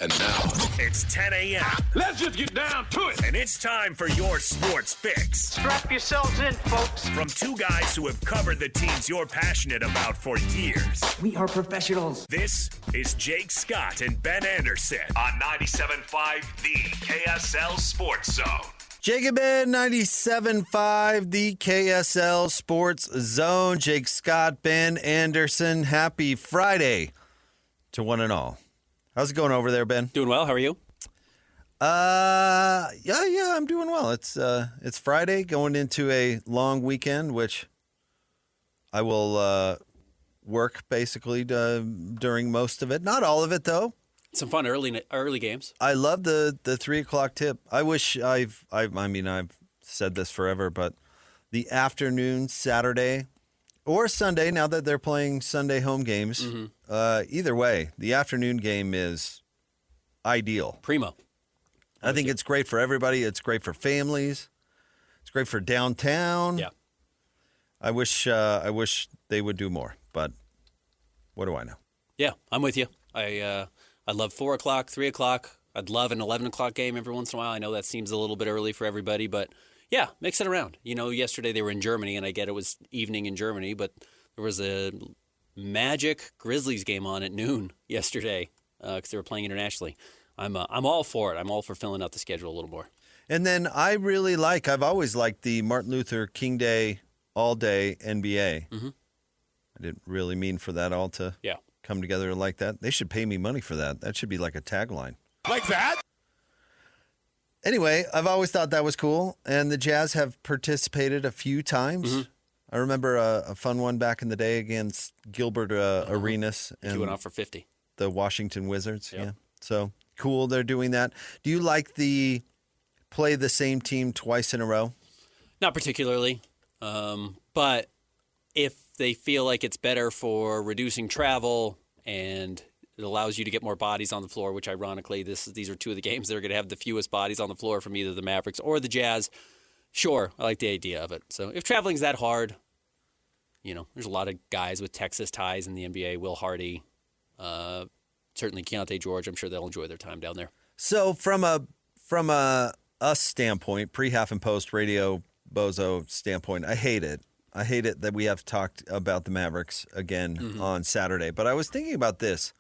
And now, it's 10 a.m. Let's just get down to it. And it's time for your sports fix. Strap yourselves in, folks. From two guys who have covered the teams you're passionate about for years. We are professionals. This is Jake Scott and Ben Anderson on 97.5 The KSL Sports Zone. Jake and Ben, 97.5, the KSL Sports Zone. Jake Scott, Ben Anderson, happy Friday to one and all. How's it going over there, Ben? Doing well. How are you? Yeah, I'm doing well. It's Friday, going into a long weekend, which I will work basically during most of it. Not all of it, though. Some fun early games. I love the 3 o'clock tip. I wish I've said this forever, but the afternoon Saturday or Sunday, now that they're playing Sunday home games, either way, the afternoon game is ideal. Primo. I think it's great for everybody. It's great for families. It's great for downtown. Yeah. I wish they would do more, but what do I know? Yeah, I'm with you. I love 4 o'clock, 3 o'clock. I'd love an 11 o'clock game every once in a while. I know that seems a little bit early for everybody, but yeah, mix it around. You know, yesterday they were in Germany, and I get it was evening in Germany, but there was a Magic Grizzlies game on at noon yesterday because they were playing internationally. I'm all for it. I'm all for filling out the schedule a little more. And then I've always liked the Martin Luther King Day all-day NBA. Mm-hmm. I didn't really mean for that all to come together like that. They should pay me money for that. That should be like a tagline. Like that? Anyway, I've always thought that was cool, and the Jazz have participated a few times. Mm-hmm. I remember a fun one back in the day against Gilbert Arenas. And he went off for 50. The Washington Wizards, yeah. So cool they're doing that. Do you like the play the same team twice in a row? Not particularly, but if they feel like it's better for reducing travel and it allows you to get more bodies on the floor, which ironically, these are two of the games that are going to have the fewest bodies on the floor from either the Mavericks or the Jazz. Sure, I like the idea of it. So if traveling's that hard, you know, there's a lot of guys with Texas ties in the NBA. Will Hardy, certainly Keontae George. I'm sure they'll enjoy their time down there. So from a us standpoint, pre-half and post radio bozo standpoint, I hate it. I hate it that we have talked about the Mavericks again on Saturday. But I was thinking about this.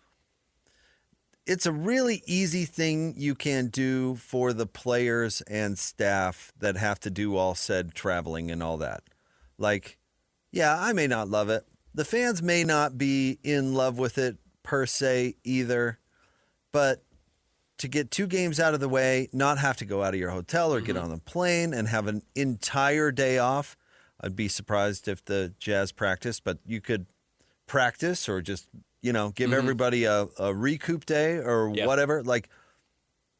It's a really easy thing you can do for the players and staff that have to do all said traveling and all that. Like, yeah, I may not love it. The fans may not be in love with it per se either. But to get 2 games out of the way, not have to go out of your hotel or get on a plane and have an entire day off. I'd be surprised if the Jazz practiced, but you could practice or just, give everybody a recoup day or whatever. Like,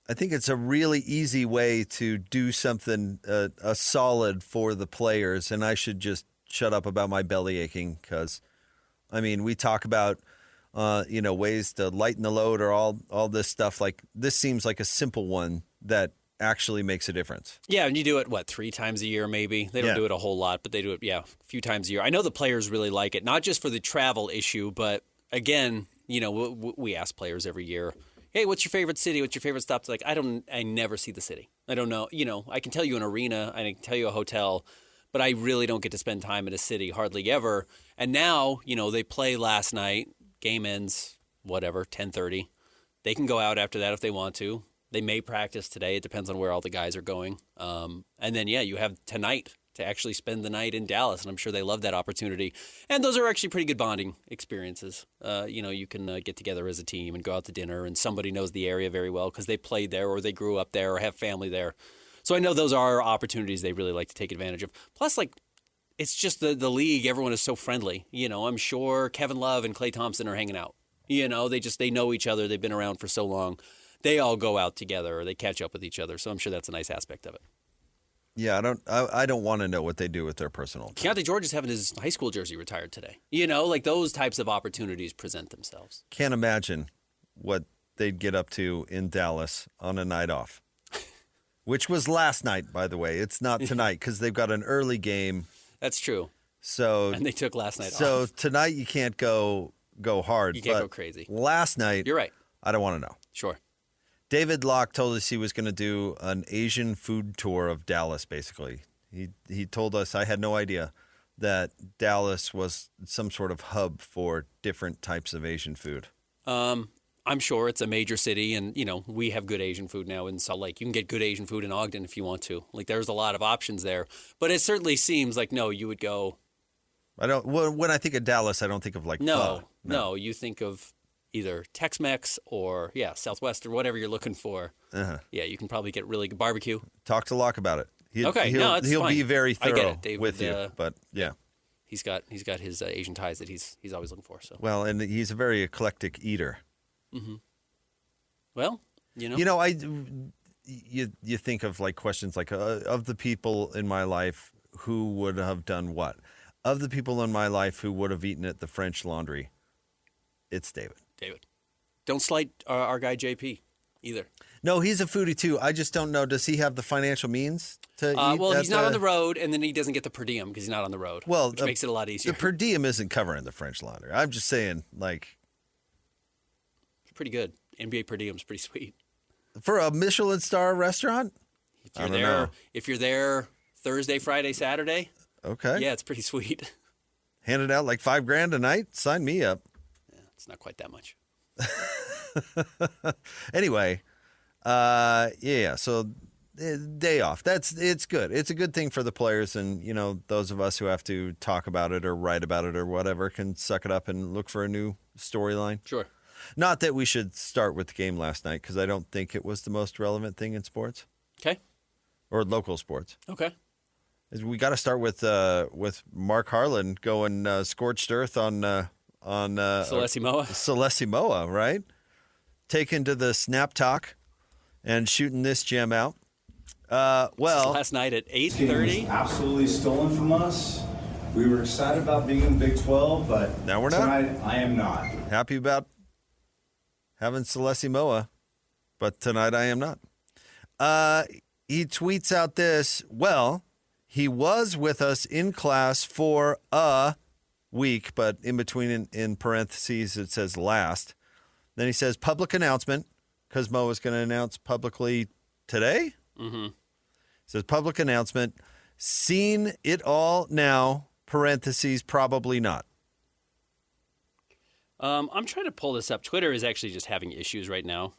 I think it's a really easy way to do something, a solid for the players. And I should just shut up about my belly aching because, we talk about, ways to lighten the load or all this stuff. Like, this seems like a simple one that actually makes a difference. Yeah, and you do it, 3 times a year maybe? They don't do it a whole lot, but they do it, a few times a year. I know the players really like it, not just for the travel issue, but again, we ask players every year, hey, what's your favorite city? What's your favorite stop? It's like, I never see the city. I don't know. I can tell you an arena, I can tell you a hotel, but I really don't get to spend time in a city hardly ever. And now, they play last night, game ends, 10:30. They can go out after that if they want to. They may practice today. It depends on where all the guys are going. And then, you have tonight to actually spend the night in Dallas, and I'm sure they love that opportunity. And those are actually pretty good bonding experiences. You can get together as a team and go out to dinner, and somebody knows the area very well because they played there or they grew up there or have family there. So I know those are opportunities they really like to take advantage of. Plus, it's just the league. Everyone is so friendly. I'm sure Kevin Love and Klay Thompson are hanging out. They know each other. They've been around for so long. They all go out together or they catch up with each other. So I'm sure that's a nice aspect of it. Yeah, I don't want to know what they do with their personal time. Keontae George is having his high school jersey retired today. Those types of opportunities present themselves. Can't imagine what they'd get up to in Dallas on a night off, which was last night, by the way. It's not tonight because they've got an early game. That's true. And they took last night off. So tonight you can't go hard. You can't go crazy. Last night, you're right. I don't want to know. Sure. David Locke told us he was going to do an Asian food tour of Dallas, basically. He told us, I had no idea, that Dallas was some sort of hub for different types of Asian food. I'm sure it's a major city, and, we have good Asian food now in Salt Lake. You can get good Asian food in Ogden if you want to. Like, there's a lot of options there. But it certainly seems like, no, you would go... When I think of Dallas, I don't think of, like, pho. No, you think of either Tex-Mex or, Southwest or whatever you're looking for. Uh-huh. Yeah, you can probably get really good barbecue. Talk to Locke about it. He'll fine. be very thorough I get it, David, with you, but yeah. He's got his Asian ties that he's always looking for. So and he's a very eclectic eater. Mm-hmm. Well, you think of like questions like of the people in my life who would have done what? Of the people in my life who would have eaten at the French Laundry, it's David. Don't slight our guy JP either. No, he's a foodie too. I just don't know. Does he have the financial means to eat? Well, he's not on the road, and then he doesn't get the per diem because he's not on the road. Well, which makes it a lot easier. The per diem isn't covering the French Laundry. I'm just saying, like, it's pretty good. NBA per diem's pretty sweet for a Michelin star restaurant. If you're there Thursday, Friday, Saturday. Okay. Yeah, it's pretty sweet. Handed out like $5,000 a night. Sign me up. Yeah, it's not quite that much. Anyway, so day off. It's good. It's a good thing for the players, and those of us who have to talk about it or write about it or whatever can suck it up and look for a new storyline. Sure. Not that we should start with the game last night because I don't think it was the most relevant thing in sports. Okay. Or local sports. Okay. We got to start with Mark Harlan going scorched earth on Salesi Moa, right? Taken to the snap talk and shooting this gem out. Last night at 8:30. Absolutely stolen from us. We were excited about being in the Big 12, but now we're not. Tonight, I am not. Happy about having Salesi Moa, but tonight I am not. He tweets out this, he was with us in class for a week, but in between in parentheses it says last. Then he says public announcement, because Mo is going to announce publicly today. Mm-hmm. Says public announcement, seen it all now, parentheses, probably not. I'm trying to pull this up. Twitter is actually just having issues right now.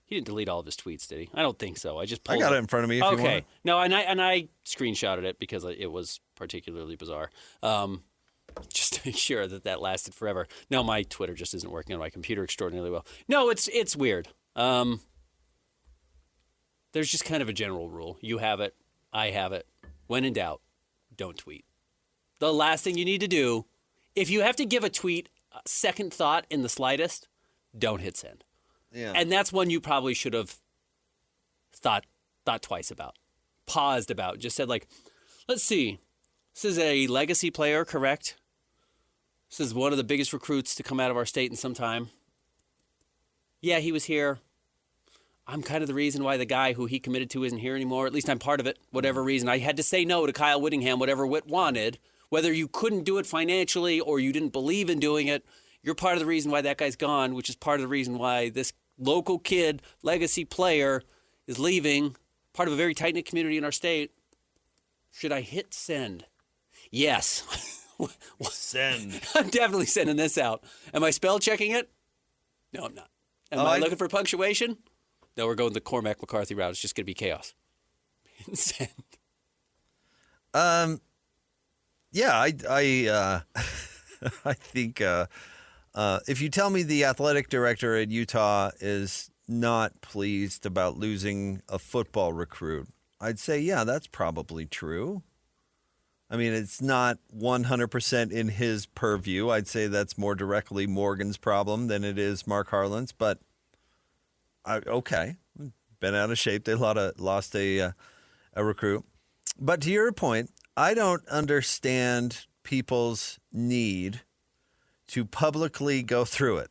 He didn't delete all of his tweets, did he? I don't think so. I got it in front of me if you want. Okay. No, and I screenshotted it because it was particularly bizarre. Just to make sure that lasted forever. No, my Twitter just isn't working on my computer extraordinarily well. No, it's weird. There's just kind of a general rule. You have it. I have it. When in doubt, don't tweet. The last thing you need to do, if you have to give a tweet a second thought in the slightest, don't hit send. Yeah. And that's one you probably should have thought twice about, paused about, just said like, let's see, this is a legacy player, correct? This is one of the biggest recruits to come out of our state in some time. Yeah, he was here. I'm kind of the reason why the guy who he committed to isn't here anymore. At least I'm part of it, whatever reason. I had to say no to Kyle Whittingham, whatever Whit wanted. Whether you couldn't do it financially or you didn't believe in doing it, you're part of the reason why that guy's gone, which is part of the reason why this local kid, legacy player, is leaving, part of a very tight-knit community in our state. Should I hit send? Yes. Send. I'm definitely sending this out. Am I spell checking it? No, I'm not. Am I looking for punctuation? No, we're going the Cormac McCarthy route. It's just going to be chaos. Send. Yeah, I think if you tell me the athletic director at Utah is not pleased about losing a football recruit, I'd say, yeah, that's probably true. I mean, it's not 100% in his purview. I'd say that's more directly Morgan's problem than it is Mark Harlan's. But okay, been out of shape. They lost a recruit. But to your point, I don't understand people's need to publicly go through it.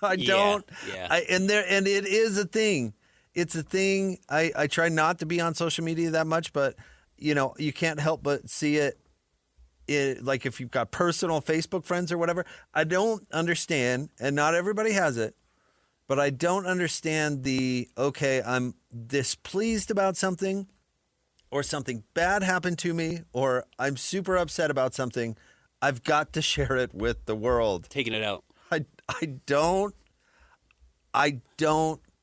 I don't. Yeah. And it is a thing. It's a thing. I try not to be on social media that much, but you can't help but see it. Like if you've got personal Facebook friends or whatever. I don't understand, and not everybody has it, but I don't understand okay, I'm displeased about something, or something bad happened to me, or I'm super upset about something. I've got to share it with the world. Taking it out. I don't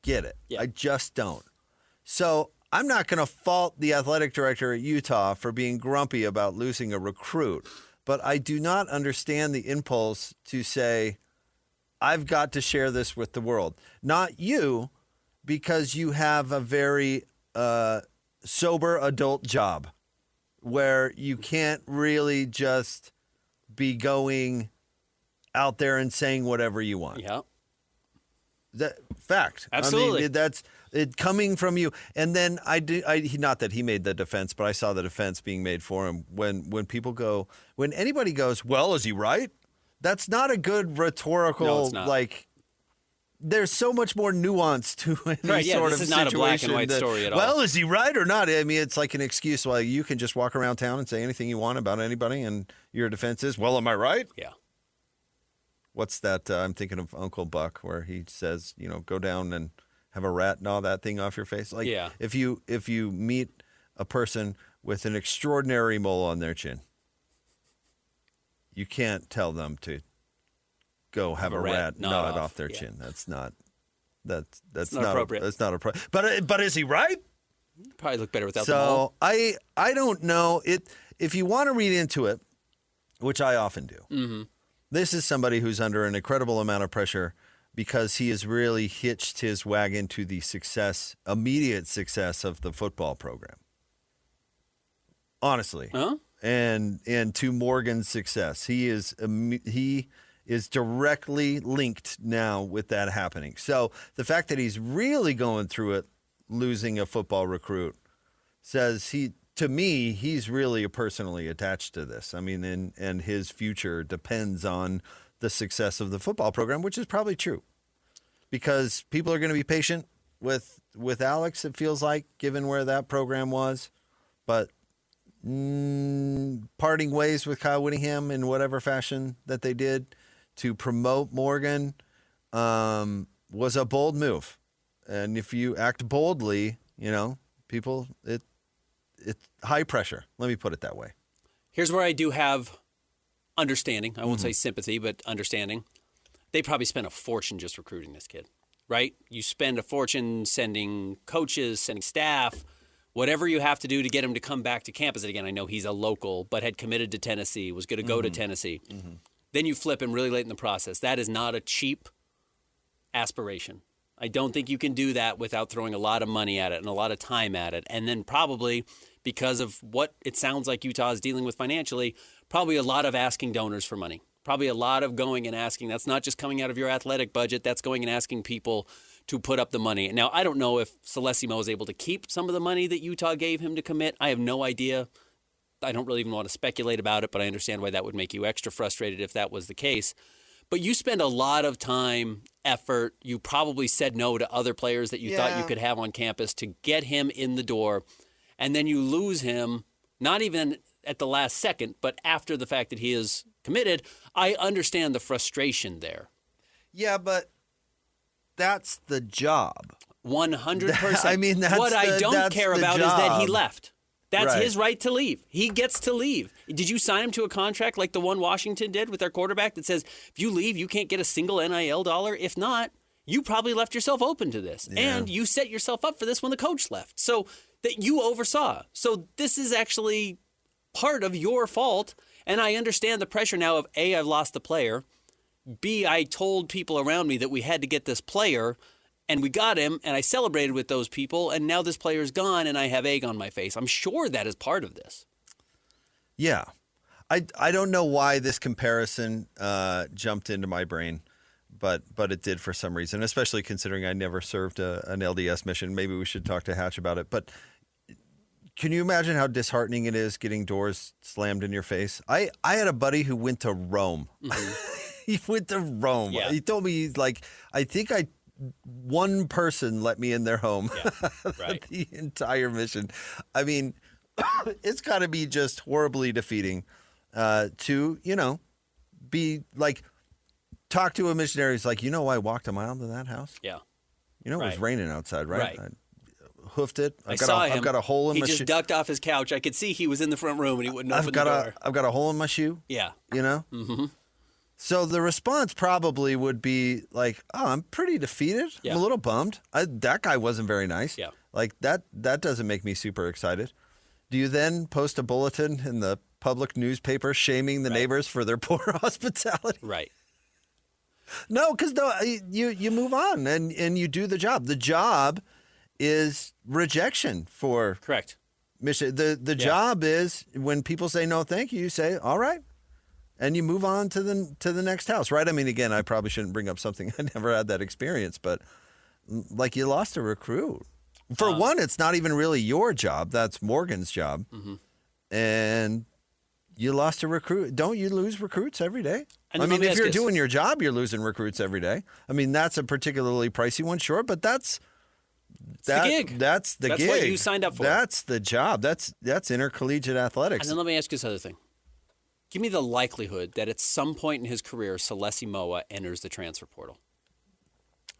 get it. Yeah. I just don't. So I'm not going to fault the athletic director at Utah for being grumpy about losing a recruit, but I do not understand the impulse to say, I've got to share this with the world. Not you, because you have a very sober adult job where you can't really just be going out there and saying whatever you want. Yeah. That fact. Absolutely. I mean, that's it coming from you. And then not that he made the defense, but I saw the defense being made for him when anybody goes, well, is he right? That's not a good rhetorical, No, it's not. There's so much more nuance to any Right, yeah, sort this of is not a black and situation white that, story at all. well, is he right or not? I mean, it's like an excuse. Well, you can just walk around town and say anything you want about anybody, and your defense is, well, am I right? Yeah. What's that? I'm thinking of Uncle Buck, where he says, go down and have a rat gnaw that thing off your face. Like, Yeah. if you meet a person with an extraordinary mole on their chin, you can't tell them to go have a rat gnaw it off their chin. That's not not appropriate. That's not appropriate. But is he right? Probably look better without the mole. So I don't know it. If you want to read into it, which I often do. Mm-hmm. This is somebody who's under an incredible amount of pressure because he has really hitched his wagon to the immediate success of the football program. Honestly. Huh? And to Morgan's success. He is directly linked now with that happening. So the fact that he's really going through it, losing a football recruit, says to me, he's really personally attached to this. I mean, and his future depends on the success of the football program, which is probably true. Because people are going to be patient with Alex, it feels like, given where that program was. But parting ways with Kyle Whittingham in whatever fashion that they did to promote Morgan was a bold move. And if you act boldly, people, it's high pressure. Let me put it that way. Here's where I do have understanding. I won't say sympathy, but understanding. They probably spent a fortune just recruiting this kid, right? You spend a fortune sending coaches, sending staff, whatever you have to do to get him to come back to campus. And again, I know he's a local, but had committed to Tennessee, was going to go to Tennessee. Mm-hmm. Then you flip him really late in the process. That is not a cheap aspiration. I don't think you can do that without throwing a lot of money at it and a lot of time at it. And then probably, because of what it sounds like Utah is dealing with financially, probably a lot of asking donors for money. Probably a lot of going and asking. That's not just coming out of your athletic budget. That's going and asking people to put up the money. Now, I don't know if Salesi was able to keep some of the money that Utah gave him to commit. I have no idea. I don't really even want to speculate about it, but I understand why that would make you extra frustrated if that was the case. But you spend a lot of time, effort. You probably said no to other players that you thought you could have on campus to get him in the door. And then you lose him, not even at the last second, but after the fact that he is committed. I understand the frustration there. Yeah, but that's the job. 100%. I mean, what I don't care about is that he left. That's right. his right to leave. He gets to leave. Did you sign him to a contract like the one Washington did with their quarterback that says, if you leave, you can't get a single NIL dollar? If not, you probably left yourself open to this. Yeah. And you set yourself up for this when the coach left. So that you oversaw. So this is actually part of your fault. And I understand the pressure now of A, I've lost the player. B, I told people around me that we had to get this player. And we got him, and I celebrated with those people, and now this player's gone, and I have egg on my face. I'm sure that is part of this. Yeah. I don't know why this comparison jumped into my brain, but it did for some reason, especially considering I never served an LDS mission. Maybe we should talk to Hatch about it. But can you imagine how disheartening it is getting doors slammed in your face? I had a buddy who went to Rome. Mm-hmm. He went to Rome. Yeah. He told me, I think one person let me in their home. Yeah, right. The entire mission. I mean, it's got to be just horribly defeating to, be like, talk to a missionary who's like, I walked a mile to that house? Yeah. It was Right. raining outside, right? Right. I hoofed it. I saw him. I've got a hole in he my shoe. just ducked off his couch. I could see he was in the front room and he wouldn't open the door. I've got a hole in my shoe. Yeah. Mm-hmm. So the response probably would be like, "Oh, I'm pretty defeated. Yeah. I'm a little bummed. That guy wasn't very nice. Yeah. Like that doesn't make me super excited." Do you then post a bulletin in the public newspaper shaming the neighbors for their poor hospitality? Right. No, because you move on and you do the job. The job is rejection for Correct. mission. The job is when people say no, thank you. You say all right. And you move on to the next house, right? I mean, again, I probably shouldn't bring up something. I never had that experience, but like you lost a recruit. For one, it's not even really your job. That's Morgan's job. Mm-hmm. And you lost a recruit. Don't you lose recruits every day? And I mean, if you're this. doing your job, you're losing recruits every day. I mean, that's a particularly pricey one, sure, but that's the gig. That's the That's gig. what you signed up for. That's the job. That's intercollegiate athletics. And then let me ask you this other thing. Give me the likelihood that at some point in his career, Salesi Moa enters the transfer portal.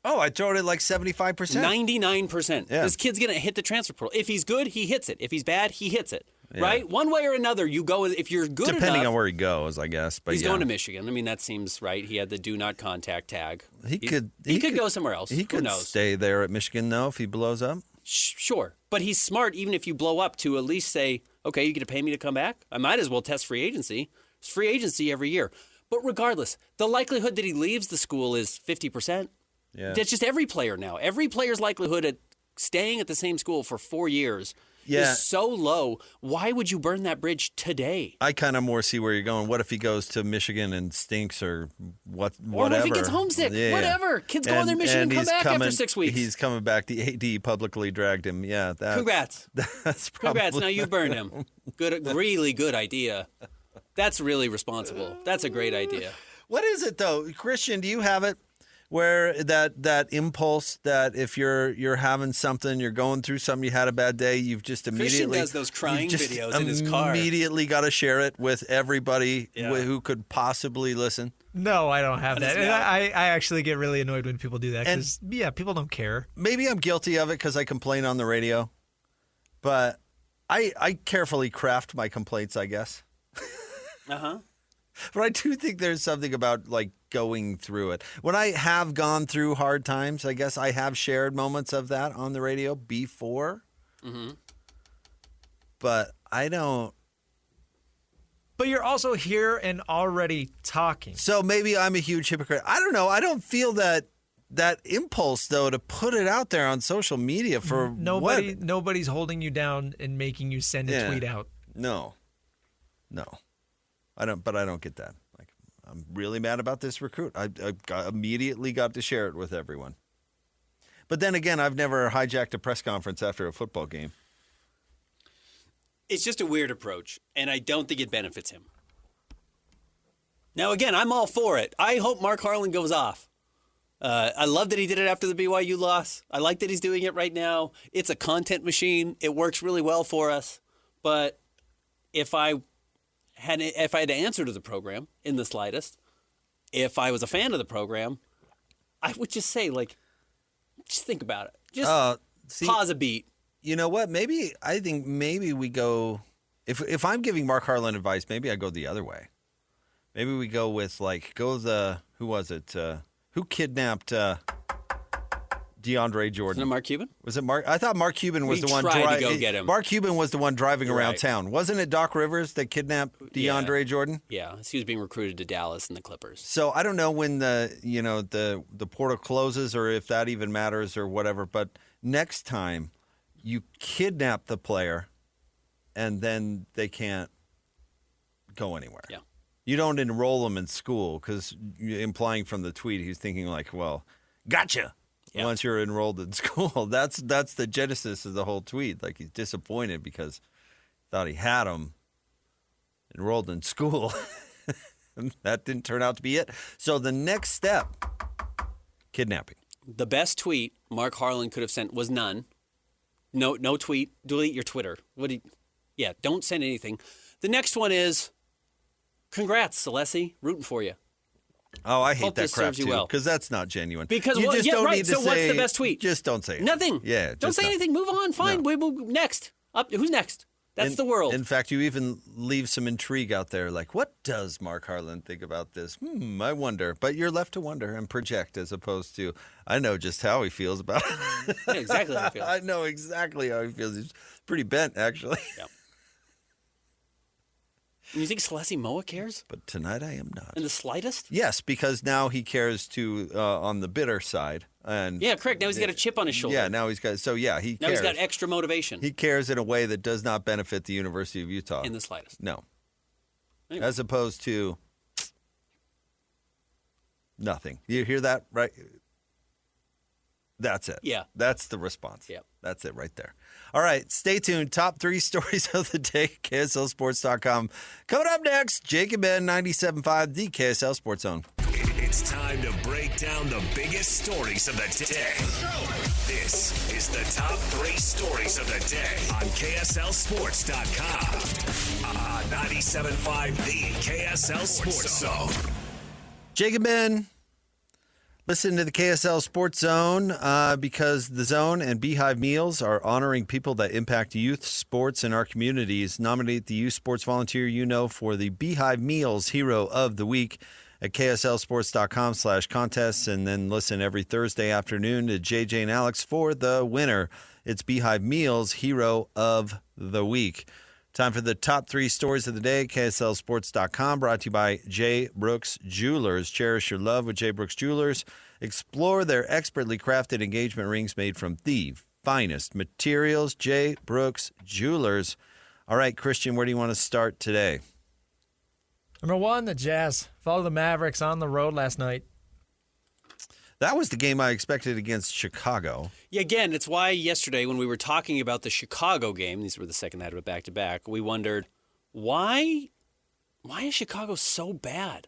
Oh, I throw it at like 75%. 99%. Yeah. This kid's going to hit the transfer portal. If he's good, he hits it. If he's bad, he hits it. Right? One way or another, you go. If you're good Depending enough, on where he goes, I guess. But he's going to Michigan. I mean, that seems right. He had the do not contact tag. He could go somewhere else. He Who could knows? stay there at Michigan, though, if he blows up. Sure. But he's smart, even if you blow up, to at least say, okay, you going to pay me to come back? I might as well test free agency. It's free agency every year. But regardless, the likelihood that he leaves the school is 50%. Yeah. That's just every player now. Every player's likelihood at staying at the same school for 4 years Yeah. is so low. Why would you burn that bridge today? I kind of more see where you're going. What if he goes to Michigan and stinks or whatever? Or what if he gets homesick? Yeah. Whatever. Kids go on their mission and come he's back after coming- 6 weeks. He's coming back. The AD publicly dragged him. Yeah. Congrats. That's probably... Congrats. Now you burned him. Good, really good idea. That's really responsible. That's a great idea. What is it, though? Christian, do you have it where that impulse that if you're having something, you're going through something, you had a bad day, you've just immediately... Christian does those crying you've just videos in his car. Immediately got to share it with everybody who could possibly listen? No, I don't have But that. it's And not- I actually get really annoyed when people do that because, people don't care. Maybe I'm guilty of it because I complain on the radio, but I carefully craft my complaints, I guess. Uh-huh. But I do think there's something about like going through it. When I have gone through hard times, I guess I have shared moments of that on the radio before. Mm-hmm. But I don't. But you're also here and already talking. So maybe I'm a huge hypocrite. I don't know. I don't feel that impulse though to put it out there on social media for Nobody's holding you down and making you send a tweet out. No. I don't get that. Like, I'm really mad about this recruit. I immediately got to share it with everyone. But then again, I've never hijacked a press conference after a football game. It's just a weird approach, and I don't think it benefits him. Now, again, I'm all for it. I hope Mark Harlan goes off. I love that he did it after the BYU loss. I like that he's doing it right now. It's a content machine. It works really well for us. But if I had to answer to the program in the slightest, if I was a fan of the program, I would just say, just think about it. Just pause a beat. You know what? I think maybe we go. If I'm giving Mark Harlan advice, maybe I go the other way. Maybe we go with who was it? Who kidnapped DeAndre Jordan? Isn't it Mark Cuban? Was it Mark? I thought Mark Cuban was We the one tried to go get him. Mark Cuban was the one driving around Right. town. Wasn't it Doc Rivers that kidnapped DeAndre Jordan? Yeah, he was being recruited to Dallas and the Clippers. So I don't know when the portal closes or if that even matters or whatever. But next time you kidnap the player, and then they can't go anywhere. Yeah. You don't enroll him in school because implying from the tweet he's thinking like, well, gotcha. Yeah. Once you're enrolled in school, that's the genesis of the whole tweet. Like he's disappointed because thought he had him enrolled in school. That didn't turn out to be it. So the next step, kidnapping. The best tweet Mark Harlan could have sent was none. No tweet. Delete your Twitter. Don't send anything. The next one is, congrats, Salesi. Rooting for you. Oh, I hate Hope that this crap serves you too, well. because that's not genuine. Because you well, just yeah, don't right. need to So say. what's the best tweet? Just don't say it. Nothing. Yeah. Don't just say not. anything. Move on. Fine. No. We move next. Up. Who's next? That's the world. In fact, you even leave some intrigue out there, like, what does Mark Harlan think about this? I wonder. But you're left to wonder and project, as opposed to, I know just how he feels about it. Yeah, exactly how I feel. I know exactly how he feels. He's pretty bent, actually. Yeah. And you think Salesi Moa cares? But tonight I am not. In the slightest? Yes, because now he cares to on the bitter side. And Yeah, correct. Now he's got a chip on his shoulder. yeah, now he's got. So yeah, he Now cares. he's got extra motivation. He cares in a way that does not benefit the University of Utah. In the slightest. No. Anyway. As opposed to nothing. You hear that, right? That's it. Yeah. That's the response. Yep. That's it right there. All right, stay tuned. Top 3 stories of the day, KSLSports.com. Coming up next, Jake and Ben, 97.5, the KSL Sports Zone. It's time to break down the biggest stories of the day. This is the top 3 stories of the day on KSLSports.com. 97.5, the KSL Sports Zone. Jake and Ben, listen to the KSL Sports Zone because the Zone and Beehive Meals are honoring people that impact youth sports in our communities. Nominate the youth sports volunteer you know for the Beehive Meals Hero of the Week at KSLSports.com/contests, and then listen every Thursday afternoon to JJ and Alex for the winner. It's Beehive Meals Hero of the Week. Time for the top 3 stories of the day. KSLSports.com, brought to you by J. Brooks Jewelers. Cherish your love with J. Brooks Jewelers. Explore their expertly crafted engagement rings made from the finest materials. J. Brooks Jewelers. All right, Christian, where do you want to start today? Number 1, the Jazz followed the Mavericks on the road last night. That was the game I expected against Chicago. Yeah, again, it's why yesterday when we were talking about the Chicago game, these were the second night of it back-to-back, we wondered, why is Chicago so bad?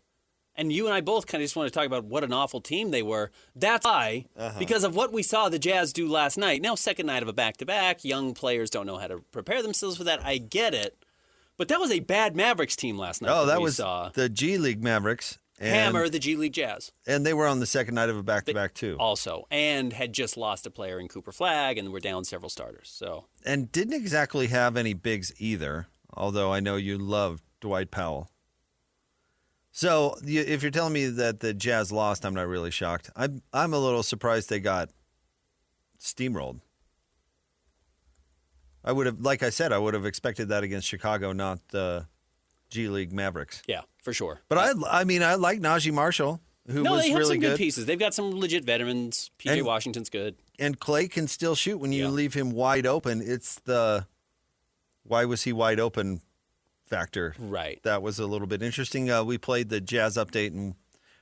And you and I both kind of just want to talk about what an awful team they were. That's why, because of what we saw the Jazz do last night. Now, second night of a back-to-back, young players don't know how to prepare themselves for that. I get it. But that was a bad Mavericks team last night. Oh, that we was saw. the G League Mavericks. Hammer the G League Jazz. And they were on the second night of a back-to-back, too. Also, and had just lost a player in Cooper Flagg, and were down several starters. So, And didn't exactly have any bigs either, although I know you love Dwight Powell. So if you're telling me that the Jazz lost, I'm not really shocked. I'm a little surprised they got steamrolled. I would have, like I said, I would have expected that against Chicago, not the G League Mavericks. yeah, for sure. But I like Najee Marshall, who was they have really some good. good pieces. They've got some legit veterans. PJ And- Washington's good. And Clay can still shoot when you Yeah. leave him wide open. It's the why was he wide open factor. Right. That was a little bit interesting. We played the Jazz update, and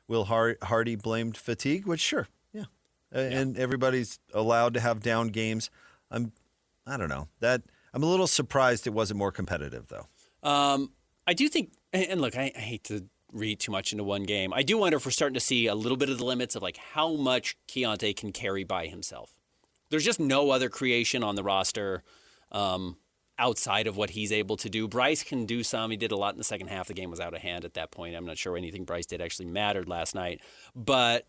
Will Hardy blamed fatigue, which sure, yeah. And everybody's allowed to have down games. I don't know. I'm a little surprised it wasn't more competitive, though. I do think, and look, I hate to read too much into one game. I do wonder if we're starting to see a little bit of the limits of like how much Keontae can carry by himself. There's just no other creation on the roster outside of what he's able to do. Bryce can do some. He did a lot in the second half. The game was out of hand at that point. I'm not sure anything Bryce did actually mattered last night. But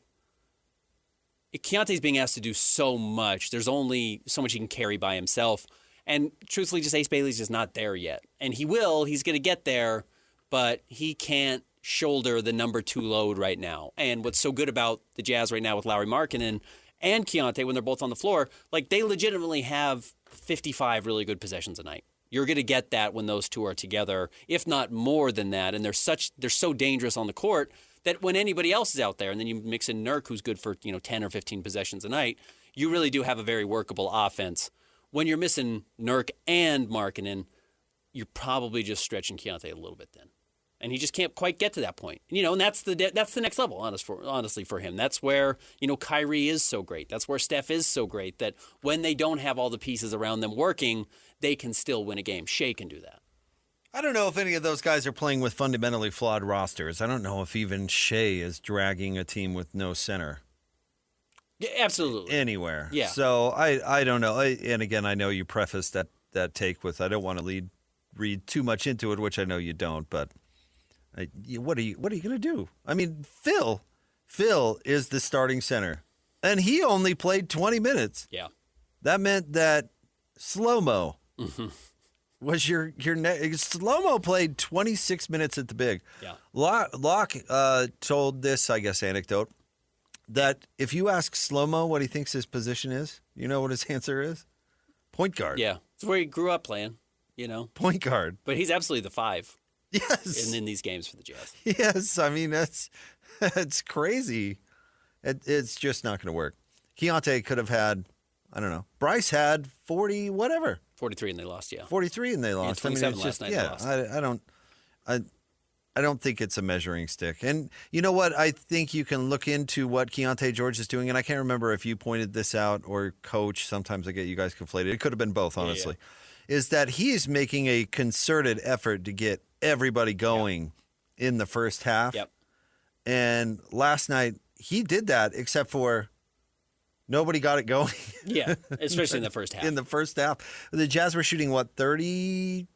Keontae's being asked to do so much. There's only so much he can carry by himself. And truthfully, just Ace Bailey's just not there yet. And he will. He's going to get there. But he can't shoulder the number 2 load right now. And what's so good about the Jazz right now with Lauri Markkanen and Keontae when they're both on the floor, like they legitimately have 55 really good possessions a night. You're going to get that when those two are together, if not more than that. And they're so dangerous on the court that when anybody else is out there, and then you mix in Nurk, who's good for 10 or 15 possessions a night, you really do have a very workable offense. When you're missing Nurk and Markkanen, you're probably just stretching Keontae a little bit then. And he just can't quite get to that point. And that's the next level, honestly, for him. That's where, Kyrie is so great. That's where Steph is so great, that when they don't have all the pieces around them working, they can still win a game. Shea can do that. I don't know if any of those guys are playing with fundamentally flawed rosters. I don't know if even Shea is dragging a team with no center. Yeah, absolutely. Anywhere. Yeah. So I don't know. And again, I know you prefaced that take with, I don't want to read too much into it, which I know you don't, but what are you going to do? I mean, Phil, Phil is the starting center, and he only played 20 minutes. Yeah. That meant that Slow-Mo was your Slow-Mo played 26 minutes at the big. Yeah. Locke told this, I guess, anecdote that if you ask Slow-Mo what he thinks his position is, you know what his answer is? Point guard. Yeah. It's where he grew up playing, Point guard. But he's absolutely the 5 Yes. in these games for the Jazz. Yes. I mean, that's crazy. It's just not going to work. Keontae could have had, I don't know. Bryce had 40, whatever. 43 and they lost, yeah. 43 and they lost. 27 it's last just, night, they yeah, lost. I don't think it's a measuring stick. And you know what? I think you can look into what Keontae George is doing. And I can't remember if you pointed this out or Coach. Sometimes I get you guys conflated. It could have been both, honestly. Yeah. Is that he is making a concerted effort to get everybody going in the first half. Yep. And last night he did that, except for nobody got it going. Yeah, especially in the first half. In the first half. The Jazz were shooting, what, 33%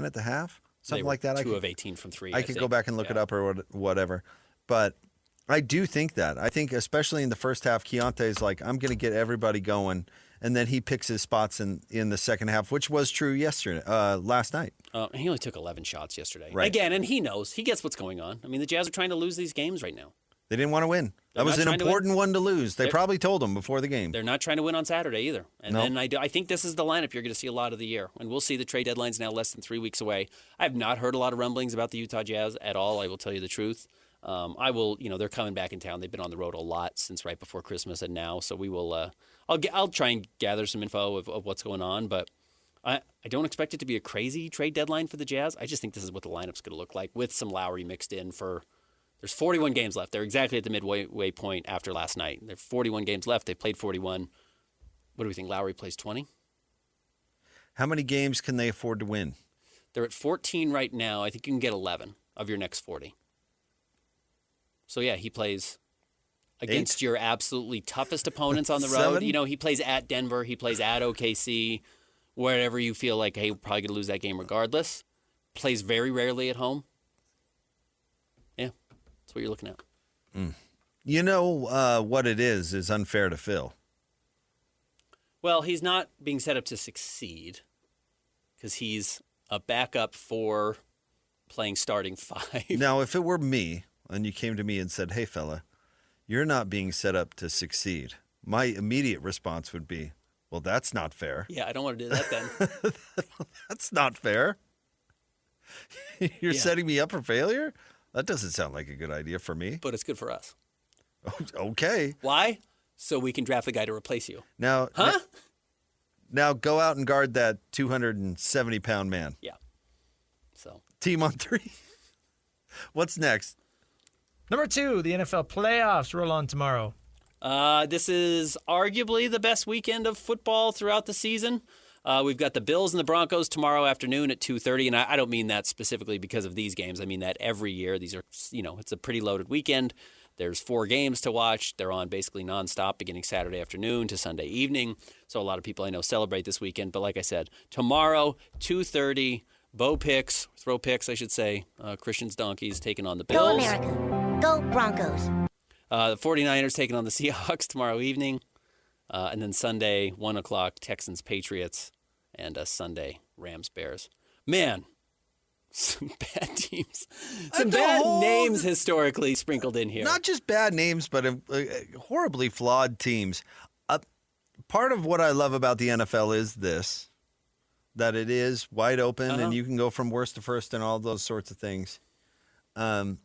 at the half? Something like that. 2 of 18 from 3. I could go back and look it up or whatever. But I do think that. I think especially in the first half, Keontae's like, I'm going to get everybody going. And then he picks his spots in the second half, which was true last night. He only took 11 shots yesterday. Right. Again, and he knows. He gets what's going on. I mean, the Jazz are trying to lose these games right now. They didn't want to win. They're That was not an trying to win. important one to lose. They They're- probably told him before the game. They're not trying to win on Saturday either. And No. then I think this is the lineup you're going to see a lot of the year. And we'll see the trade deadline's now less than 3 weeks away. I have not heard a lot of rumblings about the Utah Jazz at all. I will tell you the truth. They're coming back in town. They've been on the road a lot since right before Christmas and now. So we will, I'll try and gather some info of what's going on. But I don't expect it to be a crazy trade deadline for the Jazz. I just think this is what the lineup's going to look like with some Lowry mixed in for. There's 41 games left. They're exactly at the midway point after last night. There are 41 games left. They played 41. What do we think? Lowry plays 20? How many games can they afford to win? They're at 14 right now. I think you can get 11 of your next 40. So, yeah, he plays against your absolutely toughest opponents on the road. 7? He plays at Denver. He plays at OKC, wherever you feel like, hey, we're probably going to lose that game regardless. Plays very rarely at home. Yeah, that's what you're looking at. You know what it is unfair to Phil. Well, he's not being set up to succeed because he's a backup for playing starting 5. Now, if it were me and you came to me and said, hey, fella, you're not being set up to succeed, my immediate response would be, well, that's not fair. Yeah, I don't want to do that then. That's not fair. You're setting me up for failure? That doesn't sound like a good idea for me. But it's good for us. Okay. Why? So we can draft the guy to replace you. Now, Huh? now go out and guard that 270-pound man. Yeah. So Team on 3. What's next? Number 2, the NFL playoffs roll on tomorrow. this is arguably the best weekend of football throughout the season. We've got the Bills and the Broncos tomorrow afternoon at 2:30, and I don't mean that specifically because of these games. I mean that every year. These are, it's a pretty loaded weekend. There's 4 games to watch. They're on basically nonstop beginning Saturday afternoon to Sunday evening. So a lot of people I know celebrate this weekend. But like I said, tomorrow, 2:30, throw picks, I should say. Christian's Donkeys taking on the Bills. Go America. Go Broncos. The 49ers taking on the Seahawks tomorrow evening. And then Sunday, 1 o'clock, Texans, Patriots. And Sunday, Rams, Bears. Man, some bad teams. Some bad names historically sprinkled in here. Not just bad names, but horribly flawed teams. Part of what I love about the NFL is this, that it is wide open and you can go from worst to first and all those sorts of things. And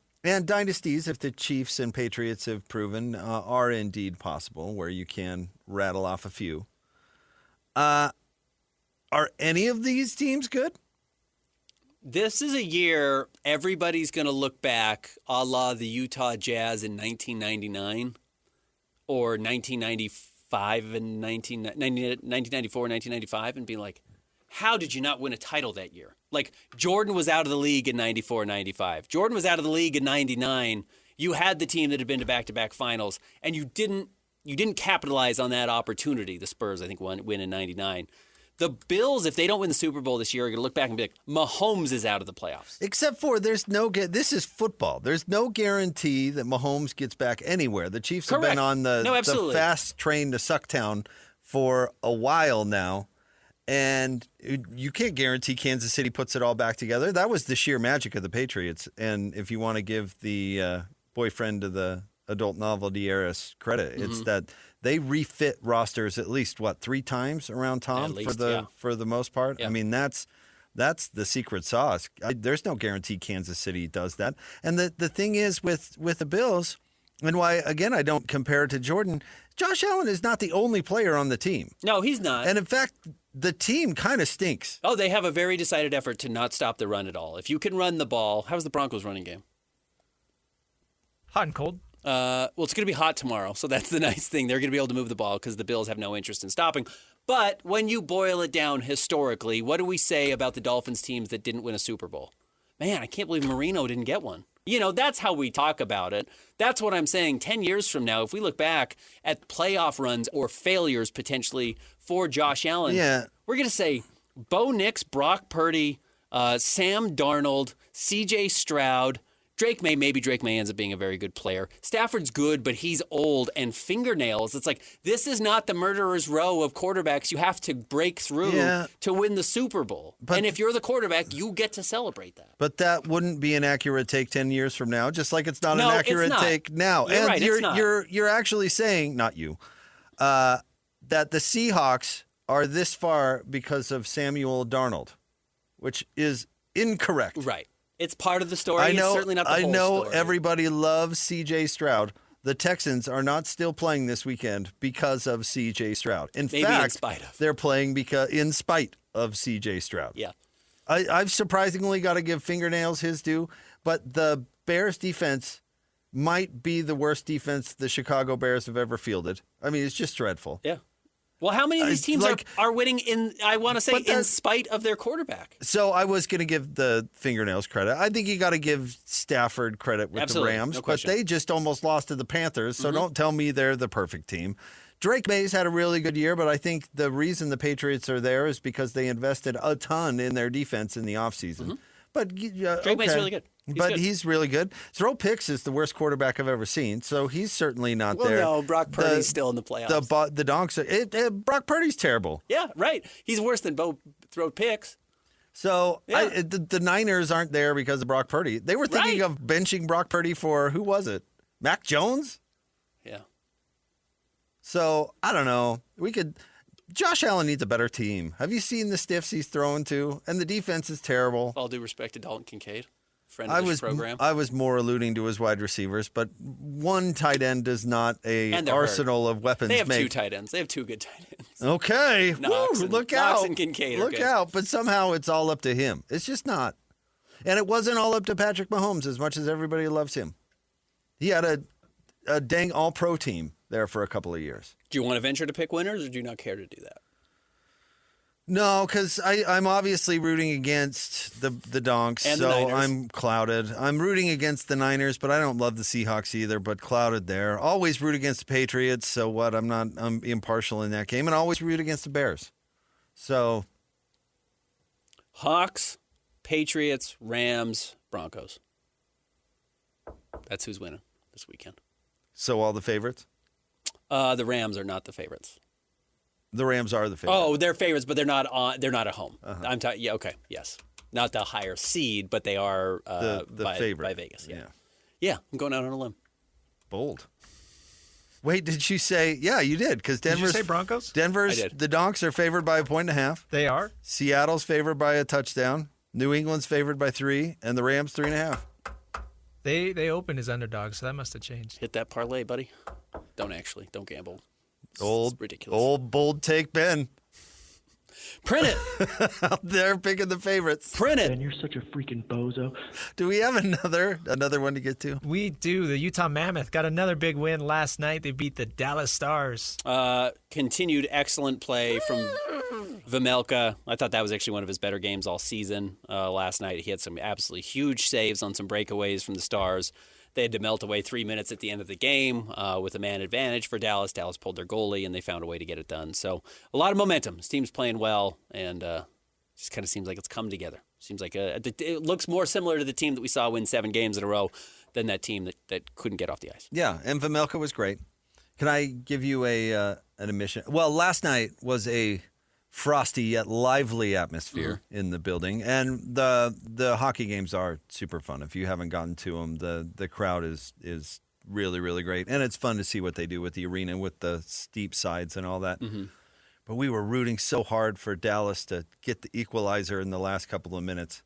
dynasties, if the Chiefs and Patriots have proven, are indeed possible, where you can rattle off a few. Are any of these teams good? This is a year everybody's going to look back a la the Utah Jazz in 1999 or 1995 and 1994, 1995 and be like, how did you not win a title that year? Like, Jordan was out of the league in 94, 95. Jordan was out of the league in 99. You had the team that had been to back-to-back finals, and you didn't capitalize on that opportunity. The Spurs, I think, win in 99. The Bills, if they don't win the Super Bowl this year, are going to look back and be like, Mahomes is out of the playoffs. Except for this is football. There's no guarantee that Mahomes gets back anywhere. The Chiefs have Correct. been on the fast train to Sucktown for a while now, and you can't guarantee Kansas City puts it all back together. That was the sheer magic of the Patriots. And if you want to give the boyfriend of the adult novelty heiress credit, it's that they refit rosters at least 3 times around Tom for the most part. Yeah. I mean, that's the secret sauce. There's no guarantee Kansas City does that. And the thing is with the Bills, and why again I don't compare it to Jordan. Josh Allen is not the only player on the team. No, he's not. And in fact, the team kind of stinks. Oh, they have a very decided effort to not stop the run at all. If you can run the ball, how's the Broncos running game? Hot and cold. Well, it's going to be hot tomorrow, so that's the nice thing. They're going to be able to move the ball because the Bills have no interest in stopping. But when you boil it down historically, what do we say about the Dolphins teams that didn't win a Super Bowl? Man, I can't believe Marino didn't get one. That's how we talk about it. That's what I'm saying. 10 years from now, if we look back at playoff runs or failures potentially for Josh Allen, we're going to say Bo Nix, Brock Purdy, Sam Darnold, C.J. Stroud, Drake May ends up being a very good player. Stafford's good, but he's old and fingernails. It's like, this is not the murderer's row of quarterbacks you have to break through to win the Super Bowl. And if you're the quarterback, you get to celebrate that. But that wouldn't be an accurate take 10 years from now, just like it's not an accurate take now. You're right, it's not. You're actually saying, not you, that the Seahawks are this far because of Samuel Darnold, which is incorrect. Right. It's part of the story. It's certainly not the whole story. Everybody loves C.J. Stroud. The Texans are not still playing this weekend because of C.J. Stroud. In fact, they're playing in spite of C.J. Stroud. Yeah. I've surprisingly got to give fingernails his due, but the Bears defense might be the worst defense the Chicago Bears have ever fielded. I mean, it's just dreadful. Yeah. Well, how many of these teams are winning in spite of their quarterback? So I was going to give the fingernails credit. I think you got to give Stafford credit with the Rams, no but question. they just almost lost to the Panthers, so don't tell me they're the perfect team. Drake May's had a really good year, but I think the reason the Patriots are there is because they invested a ton in their defense in the offseason. But Drake May's really good. He's really good. Throw picks is the worst quarterback I've ever seen, so he's certainly not there. No, Brock Purdy's still in the playoffs. The Donks, Brock Purdy's terrible. Yeah, right. He's worse than Bo throw picks. So the Niners aren't there because of Brock Purdy. They were thinking of benching Brock Purdy for, who was it? Mac Jones? Yeah. So I don't know. Josh Allen needs a better team. Have you seen the stiffs he's throwing to? And the defense is terrible. All due respect to Dalton Kincaid, friend of this program. I was more alluding to his wide receivers, but one tight end is not an arsenal of weapons. They have 2 tight ends. They have 2 good tight ends. Okay. Look out. Knox and Kincaid Look out. But somehow it's all up to him. It's just not. And it wasn't all up to Patrick Mahomes as much as everybody loves him. He had a dang all-pro team there for a couple of years. Do you want to venture to pick winners, or do you not care to do that? No, because I'm obviously rooting against the Donks, and so the Niners. I'm clouded. I'm rooting against the Niners, but I don't love the Seahawks either, but clouded there. Always root against the Patriots, so what? I'm impartial in that game, and always root against the Bears. So Hawks, Patriots, Rams, Broncos. That's who's winning this weekend. So all the favorites? The Rams are not the favorites. The Rams are the favorites. Oh, they're favorites, but they're not at home. I'm talking. Yeah, okay, yes, not the higher seed, but they are the favorite by Vegas. Yeah, I'm going out on a limb. Bold. Wait, did you say? Yeah, you did, because Denver's. Did you say Broncos? Denver's. I did. The Donks are favored by 1.5. They are. Seattle's favored by a touchdown. New England's favored by 3, and the Rams 3.5. They opened as underdogs, so that must have changed. Hit that parlay, buddy. Don't gamble. It's ridiculous. Old bold take, Ben. Print it. Out there picking the favorites. Print it. Ben, you're such a freaking bozo. Do we have another one to get to? We do. The Utah Mammoth got another big win last night. They beat the Dallas Stars. Continued excellent play from Vmelka. I thought that was actually one of his better games all season last night. He had some absolutely huge saves on some breakaways from the Stars. They had to melt away 3 minutes at the end of the game with a man advantage for Dallas. Dallas pulled their goalie, and they found a way to get it done. So a lot of momentum. This team's playing well, and just kind of seems like it's come together. Seems like it looks more similar to the team that we saw win 7 games in a row than that team that couldn't get off the ice. Yeah, and Vejmelka was great. Can I give you an admission? Well, last night was a frosty yet lively atmosphere in the building, and the hockey games are super fun. If you haven't gotten to them, the crowd is really, really great, and it's fun to see what they do with the arena with the steep sides and all that. Mm-hmm. But we were rooting so hard for Dallas to get the equalizer in the last couple of minutes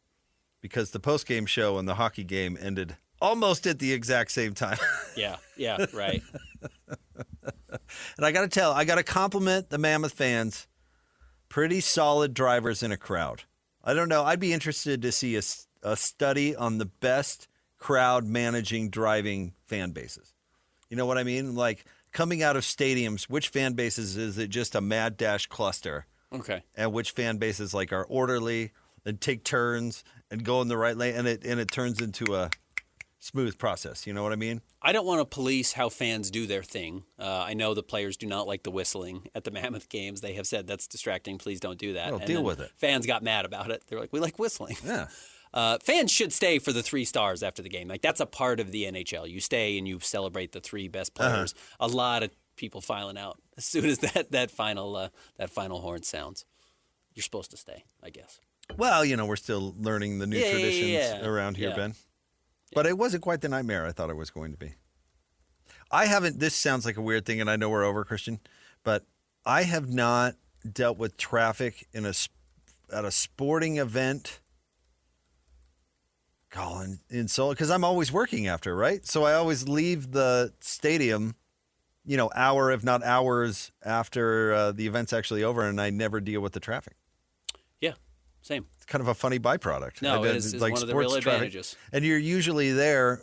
because the post-game show and the hockey game ended almost at the exact same time. Yeah, right. And I got to compliment the Mammoth fans. Pretty solid drivers in a crowd. I don't know. I'd be interested to see a study on the best crowd managing driving fan bases. You know what I mean? Like coming out of stadiums, which fan bases is it just a mad dash cluster? Okay. And which fan bases like are orderly and take turns and go in the right lane and it turns into a smooth process. You know what I mean? I don't want to police how fans do their thing. I know the players do not like the whistling at the Mammoth games. They have said that's distracting. Please don't do that. Well, deal with it. Fans got mad about it. They're like, we like whistling. Yeah. Fans should stay for the 3 stars after the game. Like that's a part of the NHL. You stay and you celebrate the 3 best players. A lot of people filing out as soon as that final horn sounds. You're supposed to stay, I guess. Well, we're still learning the new traditions around here, Ben. But it wasn't quite the nightmare I thought it was going to be. This sounds like a weird thing, and I know we're over, Christian, but I have not dealt with traffic at a sporting event, Colin, in Seoul, because I'm always working after, right? So I always leave the stadium, hour, if not hours after the event's actually over, and I never deal with the traffic. Yeah, same. It's kind of a funny byproduct. No, it is like one of the real sports traffic. advantages. And you're usually there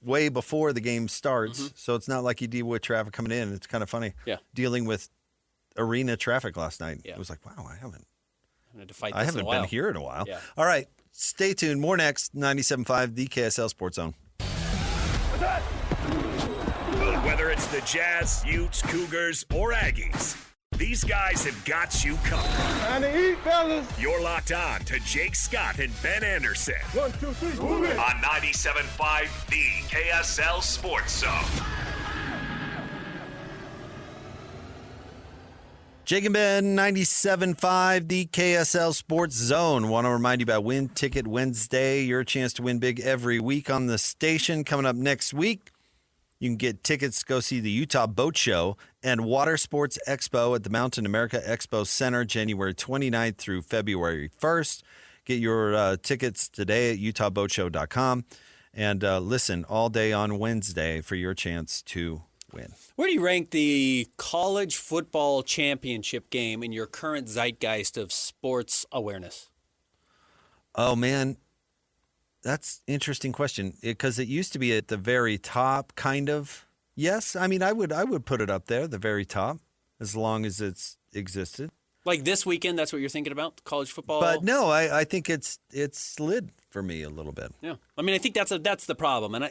way before the game starts, so it's not like you deal with traffic coming in. It's kind of funny. Yeah. Dealing with arena traffic last night. Yeah. It was like, wow, I haven't been been here in a while. Yeah. All right, stay tuned. More next, 97.5, the KSL Sports Zone. Whether it's the Jazz, Utes, Cougars, or Aggies, these guys have got you covered. Time to eat, fellas. You're locked on to Jake Scott and Ben Anderson 1, 2, 3, move it. on 97.5, the KSL Sports Zone. Jake and Ben, 97.5, the KSL Sports Zone. Want to remind you about Win Ticket Wednesday. Your chance to win big every week on the station. Coming up next week, you can get tickets to go see the Utah Boat Show and Water Sports Expo at the Mountain America Expo Center, January 29th through February 1st. Get your tickets today at utahboatshow.com. And listen all day on Wednesday for your chance to win. Where do you rank the college football championship game in your current zeitgeist of sports awareness? Oh, man. That's an interesting question because it used to be at the very top, kind of. Yes, I mean, I would put it up there, the very top, as long as it's existed. Like this weekend, that's what you're thinking about, college football? But no, I think it's slid for me a little bit. Yeah, I mean, I think that's the problem, and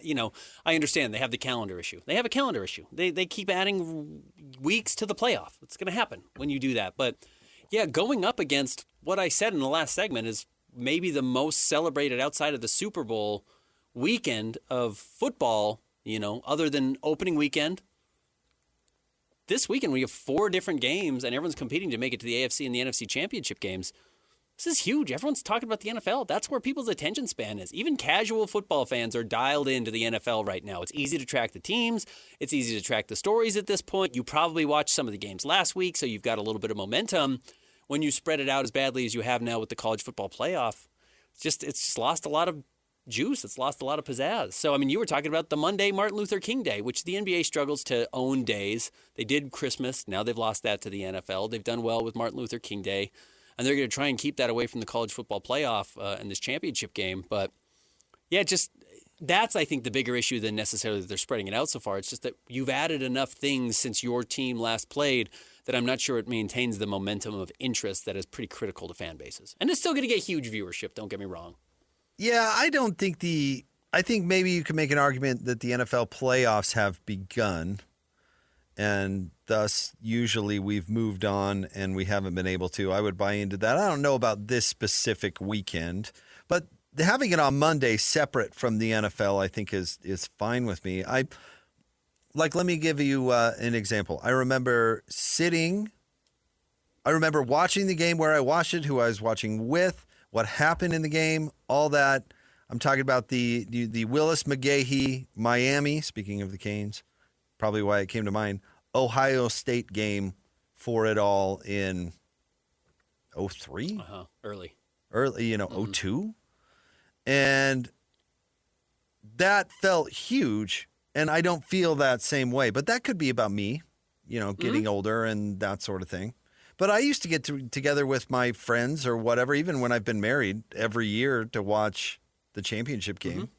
I understand they have the calendar issue. They have a calendar issue. They keep adding weeks to the playoff. It's going to happen when you do that. But yeah, going up against what I said in the last segment is maybe the most celebrated outside of the Super Bowl weekend of football, other than opening weekend. This weekend we have 4 different games and everyone's competing to make it to the AFC and the NFC championship games. This is huge. Everyone's talking about the NFL. That's where people's attention span is. Even casual football fans are dialed into the NFL right now. It's easy to track the teams. It's easy to track the stories at this point. You probably watched some of the games last week, so you've got a little bit of momentum. When you spread it out as badly as you have now with the college football playoff, it's just lost a lot of juice. It's lost a lot of pizzazz. So, I mean, you were talking about the Monday Martin Luther King Day, which the NBA struggles to own days. They did Christmas. Now they've lost that to the NFL. They've done well with Martin Luther King Day, and they're going to try and keep that away from the college football playoff and this championship game. But, yeah, that's, I think, the bigger issue than necessarily that they're spreading it out so far. It's just that you've added enough things since your team last played that I'm not sure it maintains the momentum of interest that is pretty critical to fan bases. And it's still going to get huge viewership, don't get me wrong. Yeah, I don't think I think maybe you could make an argument that the NFL playoffs have begun, and thus usually we've moved on and we haven't been able to. I would buy into that. I don't know about this specific weekend, but having it on Monday separate from the NFL, I think is fine with me. Let me give you an example. I remember watching the game where I watched it, who I was watching with, what happened in the game, all that. I'm talking about the Willis McGahee Miami, speaking of the Canes, probably why it came to mind, Ohio State game for it all in 03? Early, 02? And that felt huge, and I don't feel that same way. But that could be about me, getting older and that sort of thing. But I used to get together with my friends or whatever, even when I've been married, every year to watch the championship game,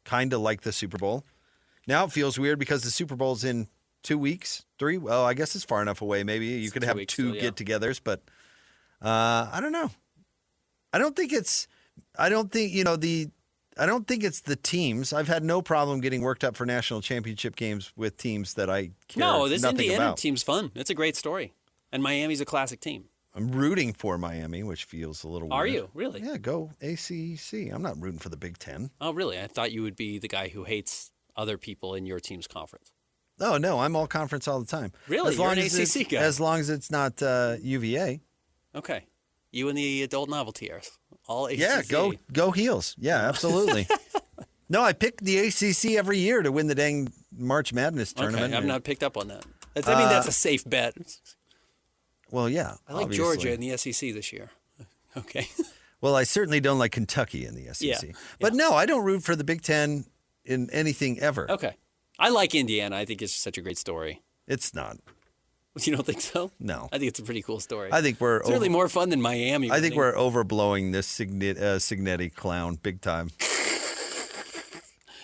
kind of like the Super Bowl. Now it feels weird because the Super Bowl's in 2 weeks, 3. Well, I guess it's far enough away. Maybe you could have 2 get-togethers, but I don't know. I don't think it's the teams. I've had no problem getting worked up for national championship games with teams that I care this nothing Indiana about. team's fun. It's a great story. And Miami's a classic team. I'm rooting for Miami, which feels a little weird. Are you? Really? Yeah, go ACC. I'm not rooting for the Big Ten. Oh, really? I thought you would be the guy who hates other people in your team's conference. Oh, no, I'm all conference all the time. Really? You're an ACC guy. As long as it's not UVA. Okay. You and the adult novelty-ers. All ACC. Yeah, go Heels. Yeah, absolutely. No, I pick the ACC every year to win the dang March Madness tournament. Okay, I've not picked up on that. That's a safe bet. Well, yeah. I like obviously. Georgia in the SEC this year. Okay. Well, I certainly don't like Kentucky in the SEC. Yeah, But no, I don't root for the Big Ten in anything ever. Okay. I like Indiana. I think it's such a great story. It's not. You don't think so? No. I think it's a pretty cool story. I think it's really more fun than Miami. I think we're overblowing this Signetti clown big time.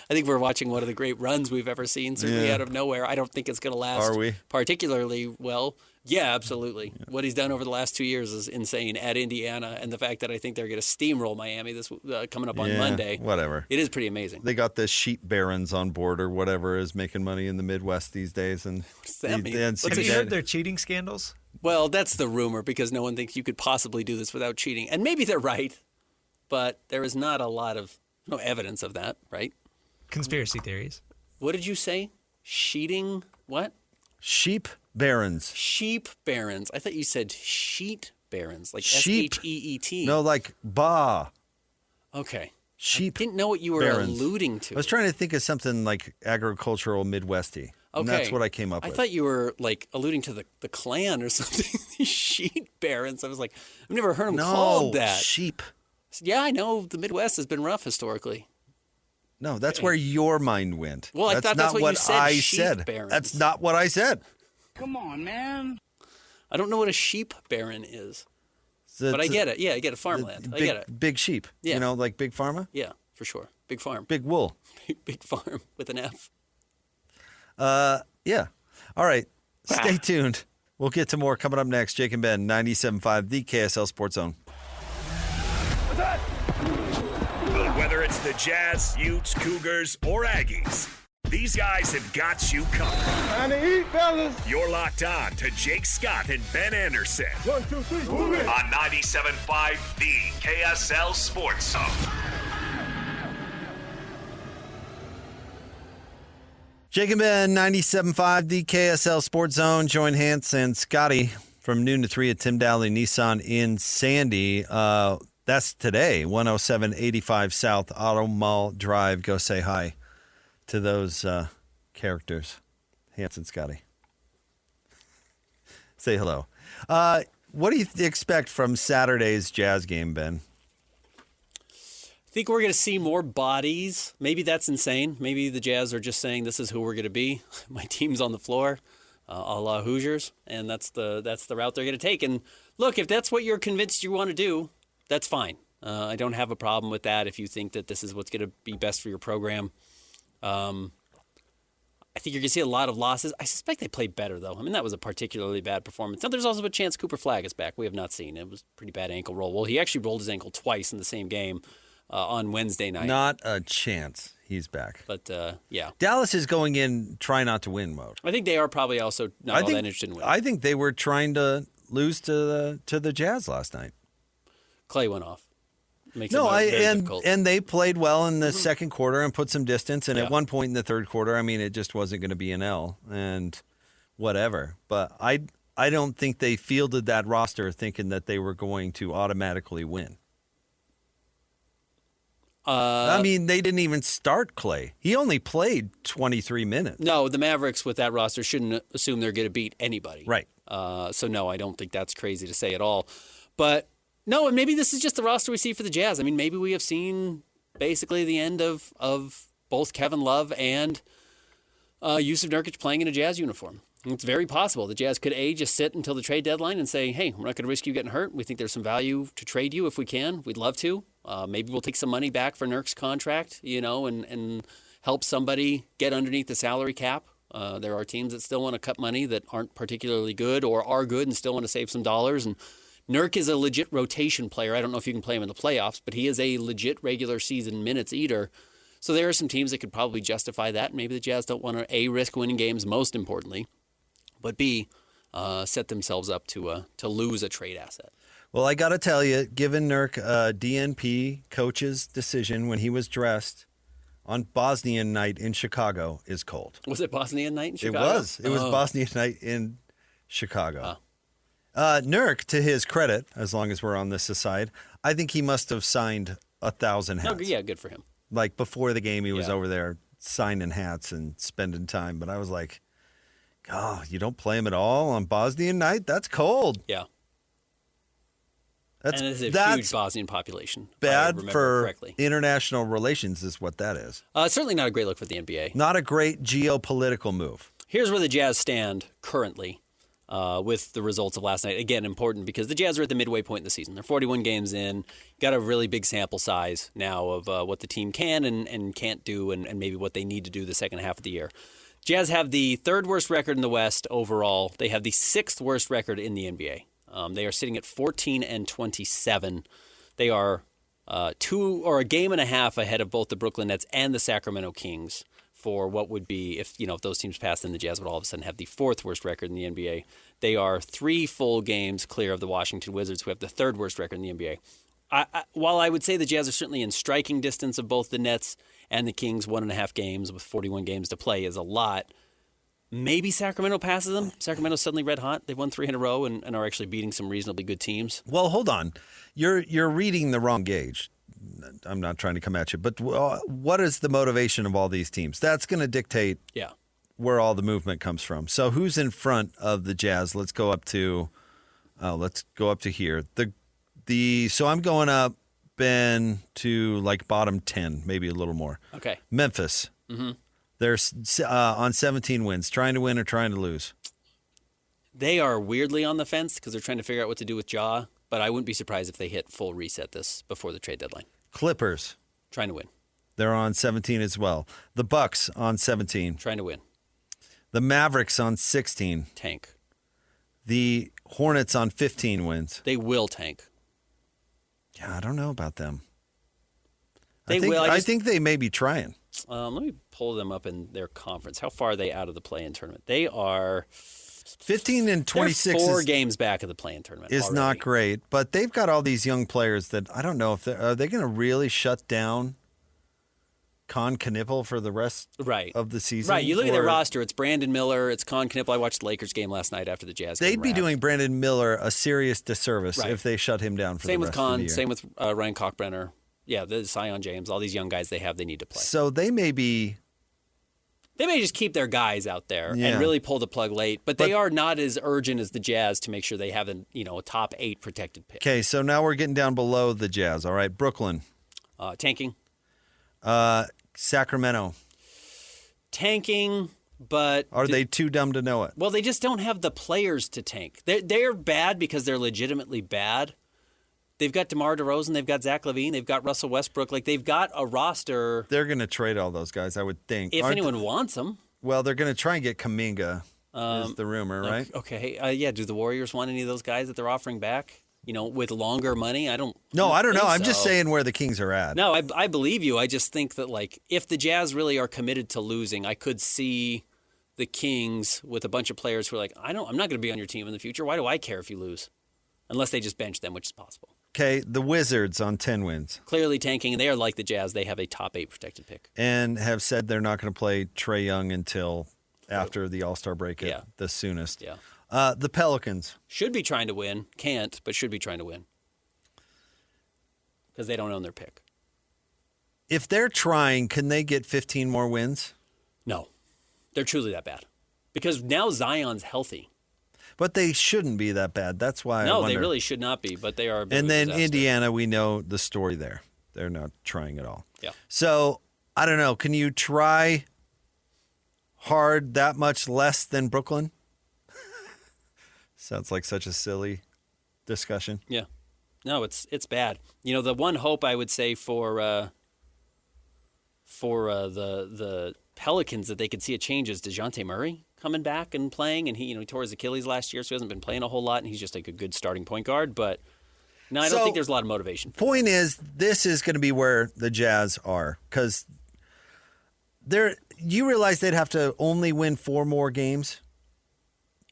I think we're watching one of the great runs we've ever seen, certainly out of nowhere. I don't think it's going to last Are we? particularly well. Yeah, absolutely. Yeah. What he's done over the last 2 years is insane at Indiana, and the fact that I think they're going to steamroll Miami this coming up on Monday. Whatever. It is pretty amazing. They got the sheep barons on board or whatever is making money in the Midwest these days. And what does that mean? Have you heard their cheating scandals? Well, that's the rumor because no one thinks you could possibly do this without cheating. And maybe they're right, but there is not a lot of no evidence of that, right? Conspiracy theories. What did you say? Sheeting what? Sheep barons. Sheep barons. I thought you said sheet barons, like Sheep. SHEET. No, like ba. Okay. Sheep. I didn't know what you were barons. alluding to. I was trying to think of something like agricultural Midwesty. Okay. And that's what I came up with. I thought you were like alluding to the Klan or something. Sheet barons. I was like, I've never heard them called that. Sheep. Yeah, I know the Midwest has been rough historically. No, that's where your mind went. Well, I thought that's what you said. I sheep said. barons. That's not what I said. Come on, man. I don't know what a sheep baron is. But I get it. Yeah, I get it. Farmland. I get it. Big sheep. Yeah. You know, like big pharma? Yeah, for sure. Big farm. Big wool. Big farm with an F. Yeah. All right. Stay tuned. We'll get to more coming up next. Jake and Ben, 97.5, the KSL Sports Zone. Whether it's the Jazz, Utes, Cougars, or Aggies, these guys have got you covered. Time to eat, fellas. You're locked on to Jake Scott and Ben Anderson 1, 2, 3, move it. on 97.5, the KSL Sports Zone. Jake and Ben, 97.5, the KSL Sports Zone. Join Hans and Scotty from noon to 3 at Tim Dowley Nissan in Sandy. That's today, 10785 South Auto Mall Drive. Go say hi to those characters, Hans and Scotty. Say hello. What do you expect from Saturday's Jazz game, Ben? I think we're going to see more bodies. Maybe that's insane. Maybe the Jazz are just saying this is who we're going to be. My team's on the floor, a la Hoosiers, and that's the route they're going to take. And look, if that's what you're convinced you want to do, that's fine. I don't have a problem with that if you think that this is what's going to be best for your program. I think you're going to see a lot of losses. I suspect they play better, though. I mean, that was a particularly bad performance. Now, there's also a chance Cooper Flagg is back. We have not seen. It was a pretty bad ankle roll. Well, he actually rolled his ankle twice in the same game on Wednesday night. Not a chance. He's back. But yeah, Dallas is going in try not to win mode. I think they are probably also not all that interested in winning. I think they were trying to lose to the Jazz last night. Clay went off. Makes No, it very difficult. and they played well in the second quarter and put some distance. And Yeah. at one point in the third quarter, I mean, it just wasn't going to be an L and whatever. But I don't think they fielded that roster thinking that they were going to automatically win. I mean, they didn't even start Clay. He only played 23 minutes. No, the Mavericks with that roster shouldn't assume they're going to beat anybody. Right. So no, I don't think that's crazy to say at all. But no, and maybe this is just the roster we see for the Jazz. I mean, maybe we have seen basically the end of both Kevin Love and Yusuf Nurkic playing in a Jazz uniform. It's very possible the Jazz could just sit until the trade deadline and say, hey, we're not going to risk you getting hurt. We think there's some value to trade you if we can. We'd love to. Maybe we'll take some money back for Nurk's contract, and help somebody get underneath the salary cap. There are teams that still want to cut money that aren't particularly good or are good and still want to save some dollars. And Nurk is a legit rotation player. I don't know if you can play him in the playoffs, but he is a legit regular season minutes eater. So there are some teams that could probably justify that. Maybe the Jazz don't want to, A, risk winning games, most importantly, but B, set themselves up to lose a trade asset. Well, I got to tell you, given Nurk DNP coach's decision when he was dressed on Bosnian night in Chicago is cold. Was it Bosnian night in Chicago? It was. It was Bosnian night in Chicago. Nurk, to his credit, as long as we're on this aside, I think he must have signed 1,000 hats. Oh, yeah, good for him. Like before the game, he was Yeah. over there signing hats and spending time. But I was like, oh, you don't play him at all on Bosnian night? That's cold. Yeah. That's And it's a that's huge Bosnian population. if I bad remember for correctly. international relations is what that is. Certainly not a great look for the NBA. Not a great geopolitical move. Here's where the Jazz stand currently with the results of last night. Again, important because the Jazz are at the midway point in the season. They're 41 games in. Got a really big sample size now of what the team can and can't do and maybe what they need to do the second half of the year. Jazz have the third worst record in the West overall. They have the sixth worst record in the NBA. They are sitting at 14-27. They are a game and a half ahead of both the Brooklyn Nets and the Sacramento Kings for what would be, if those teams passed, then the Jazz would all of a sudden have the fourth worst record in the NBA. They are 3 full games clear of the Washington Wizards, who have the third worst record in the NBA. While I would say the Jazz are certainly in striking distance of both the Nets and the Kings, 1.5 games with 41 games to play is a lot. Maybe Sacramento passes them. Sacramento's suddenly red hot. They've won 3 in a row and are actually beating some reasonably good teams. Well, hold on. You're reading the wrong gauge. I'm not trying to come at you, but what is the motivation of all these teams? That's going to dictate where all the movement comes from. So who's in front of the Jazz? Let's go up to here. So I'm going up, Ben, to like bottom 10, maybe a little more. Okay. Memphis. Mm-hmm. They're on 17 wins, trying to win or trying to lose. They are weirdly on the fence because they're trying to figure out what to do with Ja, but I wouldn't be surprised if they hit full reset this before the trade deadline. Clippers. Trying to win. They're on 17 as well. The Bucks on 17. Trying to win. The Mavericks on 16. Tank. The Hornets on 15 wins. They will tank. Yeah, I don't know about them. They will. will. I think they may be trying. Let me pull them up in their conference. How far are they out of the play-in tournament? They are 15 and 26 4 games back of the play-in tournament. is already. not great, but they've got all these young players that I don't know if are they going to really shut down Con Knippel for the rest of the season. Right. You look at their roster. It's Brandon Miller. It's Con Knippel. I watched the Lakers game last night after the Jazz game. They'd be doing Brandon Miller a serious disservice if they shut him down for same the with rest of the Con. year. Same with Ryan Cockbrenner. Yeah, the Zion James. All these young guys they need to play. So they may be. They may just keep their guys out there and really pull the plug late, but they are not as urgent as the Jazz to make sure they have a top 8 protected pick. Okay, so now we're getting down below the Jazz. All right, Brooklyn. Tanking. Sacramento. Tanking, but are they too dumb to know it? Well, they just don't have the players to tank. They're bad because they're legitimately bad. They've got DeMar DeRozan, they've got Zach LaVine, they've got Russell Westbrook. Like they've got a roster. They're going to trade all those guys, I would think. If anyone wants them. Well, they're going to try and get Kuminga. Is the rumor, right? Okay. Yeah. Do the Warriors want any of those guys that they're offering back? with longer money. I don't. No, I don't know. think I'm just so. saying where the Kings are at. No, I believe you. I just think that if the Jazz really are committed to losing, I could see the Kings with a bunch of players who are like, I'm not going to be on your team in the future. Why do I care if you lose? Unless they just bench them, which is possible. Okay, the Wizards on 10 wins. Clearly tanking, and they are like the Jazz. They have a top 8 protected pick. And have said they're not going to play Trae Young until after the All-Star break Yeah. at the soonest. Yeah. The Pelicans. Should be trying to win. Can't, but should be trying to win. Because they don't own their pick. If they're trying, can they get 15 more wins? No. They're truly that bad. Because now Zion's healthy. But they shouldn't be that bad. That's why I No, wonder. they really should not be, but they are a bit And of a then disaster. Indiana, we know the story there. They're not trying at all. Yeah. So, I don't know. Can you try hard that much less than Brooklyn? Sounds like such a silly discussion. Yeah. No, it's bad. The one hope I would say for the Pelicans that they could see a change is DeJounte Murray coming back and playing, and he tore his Achilles last year, so he hasn't been playing a whole lot, and he's just like a good starting point guard. But no, I don't think there's a lot of motivation. Point is, this is going to be where the Jazz are because you realize they'd have to only win 4 more games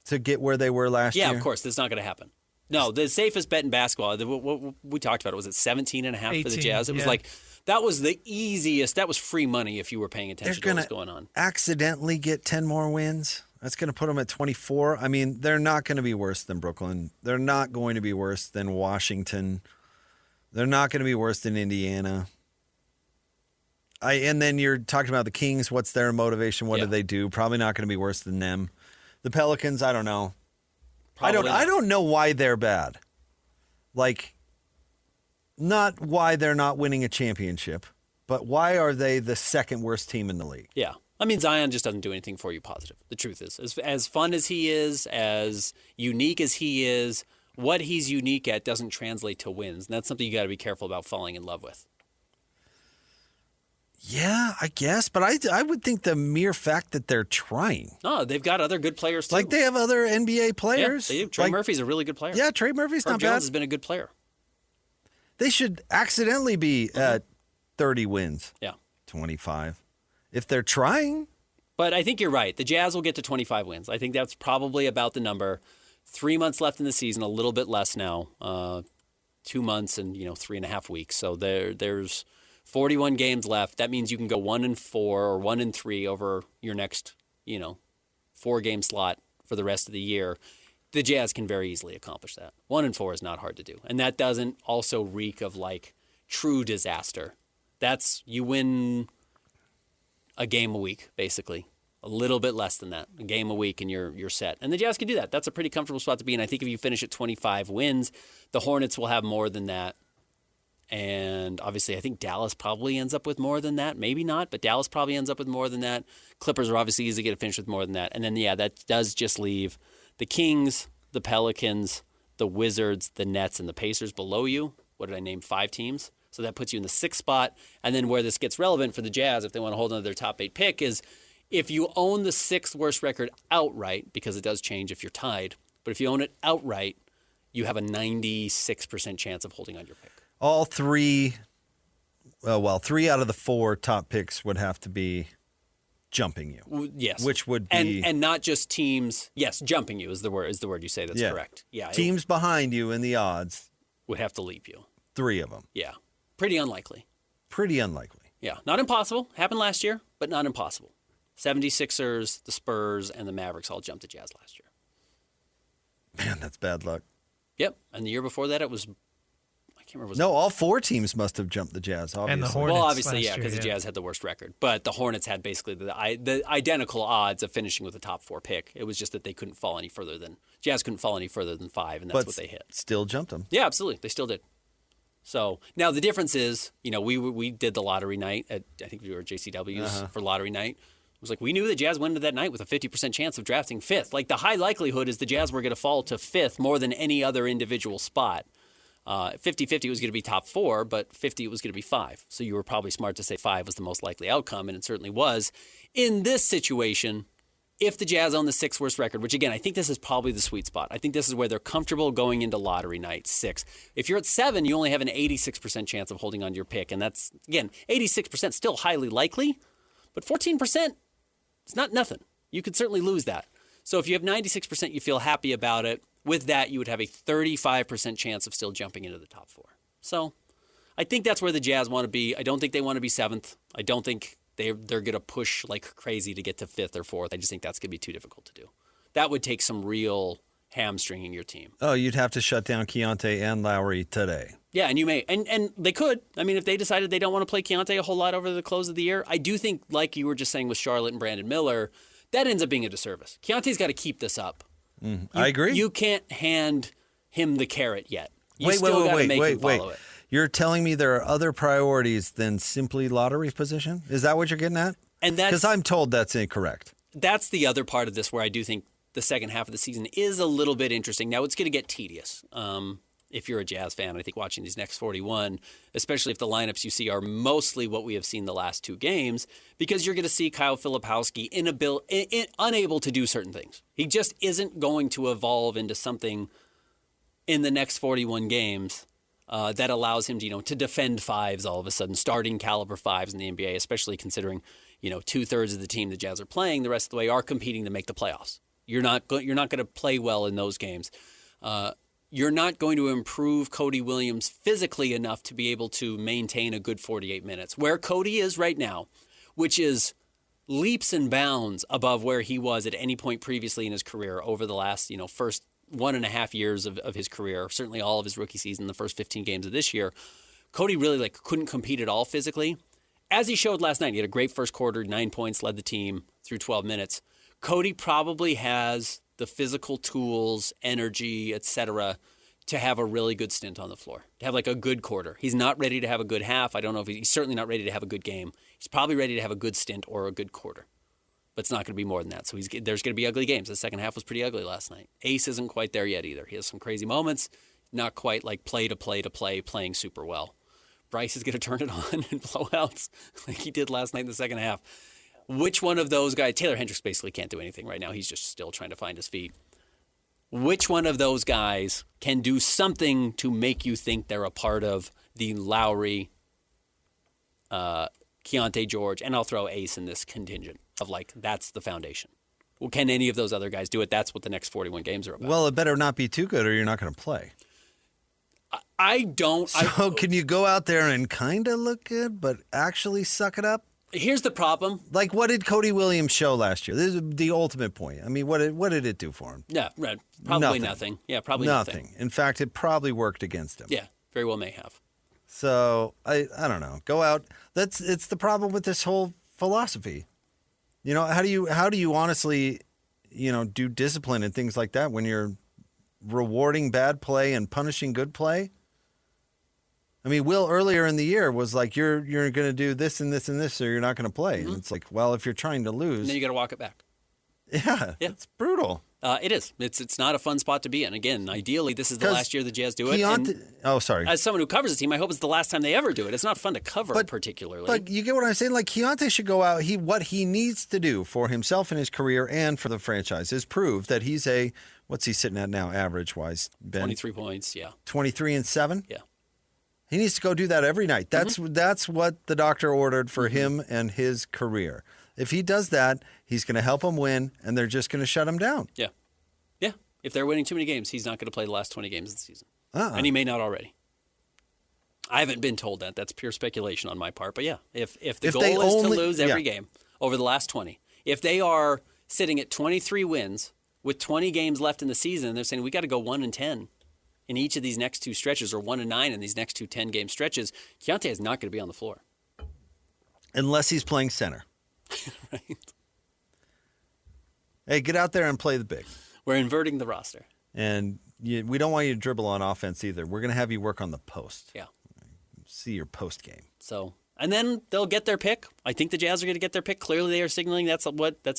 to get where they were last year. Yeah, of course, that's not going to happen. No, the safest bet in basketball, what we talked about it, was it 17.5 for the 18, Jazz? It was yeah. that was the easiest. That was free money if you were paying attention to what was going on. Accidentally get 10 more wins. That's going to put them at 24. I mean, they're not going to be worse than Brooklyn. They're not going to be worse than Washington. They're not going to be worse than Indiana. And then you're talking about the Kings. What's their motivation? What do they do? Probably not going to be worse than them. The Pelicans, I don't know. Probably I don't know why they're bad. Not why they're not winning a championship, but why are they the second worst team in the league? Yeah. I mean, Zion just doesn't do anything for you positive. The truth is, as fun as he is, as unique as he is, what he's unique at doesn't translate to wins. And that's something you got to be careful about falling in love with. Yeah, I guess, but I would think the mere fact that they're trying. No, they've got other good players too. They have other NBA players. Yeah, they do. Trey Murphy's a really good player. Yeah, Trey Murphy's Herb not Jones bad. has been a good player. They should accidentally be at 30 wins. Yeah. 25. If they're trying. But I think you're right. The Jazz will get to 25 wins. I think that's probably about the number. 3 months left in the season, a little bit less now. 2 months and 3.5 weeks. So there's 41 games left. That means you can go 1-4 or 1-3 over your next 4-game slot for the rest of the year. The Jazz can very easily accomplish that. 1-4 is not hard to do, and that doesn't also reek of true disaster. That's you win a game a week, basically. A little bit less than that, a game a week, and you're set. And the Jazz can do that. That's a pretty comfortable spot to be in. I think if you finish at 25 wins, the Hornets will have more than that. And obviously, I think Dallas probably ends up with more than that. Maybe not, but Dallas probably ends up with more than that. Clippers are obviously easy to get a finish with more than that. And then, that does just leave the Kings, the Pelicans, the Wizards, the Nets, and the Pacers below you. What did I name? 5 teams. So that puts you in the 6th spot. And then where this gets relevant for the Jazz, if they want to hold on to their top 8 pick, is if you own the 6th worst record outright, because it does change if you're tied, but if you own it outright, you have a 96% chance of holding on your pick. All 3, 3 out of the 4 top picks would have to be jumping you. Yes. Which would be... And not just teams. Yes, jumping you is the word you say. That's correct. Yeah. Teams behind you in the odds. Would have to leap you. 3 of them. Yeah. Pretty unlikely. Pretty unlikely. Yeah. Not impossible. Happened last year, but not impossible. 76ers, the Spurs, and the Mavericks all jumped the Jazz last year. Man, that's bad luck. Yep. And the year before that, it was... I can't remember. No, all 4 teams must have jumped the Jazz, obviously. And the Hornets. Well, obviously, last yeah, because year, the Jazz had the worst record. But the Hornets had basically the identical odds of finishing with a top 4 pick. It was just that they couldn't fall any further than Jazz couldn't fall any further than 5, and that's what they hit. Still jumped them. Yeah, absolutely, they still did. So now the difference is, we did the lottery night at I think we were at JCW's for lottery night. It was we knew the Jazz went into that night with a 50% chance of drafting 5th. The high likelihood is the Jazz were going to fall to 5th more than any other individual spot. 50-50 was going to be top 4, but 50 was going to be 5. So you were probably smart to say 5 was the most likely outcome, and it certainly was. In this situation, if the Jazz own the 6th worst record, which again, I think this is probably the sweet spot. I think this is where they're comfortable going into lottery night, 6. If you're at 7, you only have an 86% chance of holding on to your pick. And that's, again, 86% still highly likely, but 14%, it's not nothing. You could certainly lose that. So if you have 96%, you feel happy about it. With that, you would have a 35% chance of still jumping into the top 4. So I think that's where the Jazz want to be. I don't think they want to be 7th. I don't think they're going to push like crazy to get to 5th or 4th. I just think that's going to be too difficult to do. That would take some real hamstringing your team. Oh, you'd have to shut down Keontae and Lowry today. Yeah, and you may. And they could. I mean, if they decided they don't want to play Keontae a whole lot over the close of the year, I do think, like you were just saying with Charlotte and Brandon Miller, that ends up being a disservice. Keontae's got to keep this up. I agree. You can't hand him the carrot yet. You still got to make him follow it. You're telling me there are other priorities than simply lottery position? Is that what you're getting at? And that's because I'm told that's incorrect. That's the other part of this where I do think the second half of the season is a little bit interesting. Now, it's going to get tedious if you're a Jazz fan. I think watching these next 41, especially if the lineups you see are mostly what we have seen the last 2 games, because you're going to see Kyle Filipowski unable to do certain things. He just isn't going to evolve into something in the next 41 games that allows him to defend 5s all of a sudden, starting caliber 5s in the NBA, especially considering 2/3 of the team the Jazz are playing the rest of the way are competing to make the playoffs. You're not going to play well in those games. You're not going to improve Cody Williams physically enough to be able to maintain a good 48 minutes. Where Cody is right now, which is leaps and bounds above where he was at any point previously in his career over the last, first 1.5 years of his career, certainly all of his rookie season, the first 15 games of this year. Cody really couldn't compete at all physically. As he showed last night, he had a great first quarter, 9 points, led the team through 12 minutes. Cody probably has the physical tools, energy, etc., to have a really good stint on the floor, to have a good quarter. He's not ready to have a good half. I don't know if he's certainly not ready to have a good game. He's probably ready to have a good stint or a good quarter, but it's not going to be more than that. So there's going to be ugly games. The second half was pretty ugly last night. Ace isn't quite there yet either. He has some crazy moments, not quite like play to play, playing super well. Bryce is going to turn it on and blowouts like he did last night in the second half. Which one of those guys, Taylor Hendricks basically can't do anything right now. He's just still trying to find his feet. Which one of those guys can do something to make you think they're a part of the Lowry, Keontae George, and I'll throw Ace in this contingent of that's the foundation. Well, can any of those other guys do it? That's what the next 41 games are about. Well, it better not be too good or you're not going to play. I don't. So can you go out there and kind of look good, but actually suck it up? Here's the problem. What did Cody Williams show last year? This is the ultimate point. I mean, what did it do for him? Yeah, right. Probably nothing. Yeah, probably nothing. In fact, it probably worked against him. Yeah, very well may have. So I don't know. Go out. It's the problem with this whole philosophy. How do you honestly, do discipline and things like that when you're rewarding bad play and punishing good play? I mean, Will earlier in the year was like, you're going to do this and this and this, or you're not going to play. Mm-hmm. And it's like, well, if you're trying to lose, and then you got to walk it back. Yeah, it's brutal. It is. It's not a fun spot to be in. Again, ideally, this is the last year the Jazz do it. Sorry. As someone who covers the team, I hope it's the last time they ever do it. It's not fun to cover particularly. But you get what I'm saying? Keontae should go out. What he needs to do for himself and his career and for the franchise is prove that he's what's he sitting at now, average-wise, Ben? 23 points, yeah. 23 and 7? Yeah. He needs to go do that every night. That's what the doctor ordered for him and his career. If he does that, he's going to help him win, and they're just going to shut him down. Yeah. Yeah. If they're winning too many games, he's not going to play the last 20 games of the season. And he may not already. I haven't been told that. That's pure speculation on my part. But yeah, if the goal is to lose every game over the last 20, if they are sitting at 23 wins with 20 games left in the season, and they're saying we got to go 1-10 in each of these next 2 stretches, or 1-9 in these next 2 10-game stretches, Keontae is not going to be on the floor. Unless he's playing center. Right. Hey, get out there and play the big. We're inverting the roster. And we don't want you to dribble on offense either. We're going to have you work on the post. Yeah. See your post game. So, and then they'll get their pick. I think the Jazz are going to get their pick. Clearly, they are signaling that's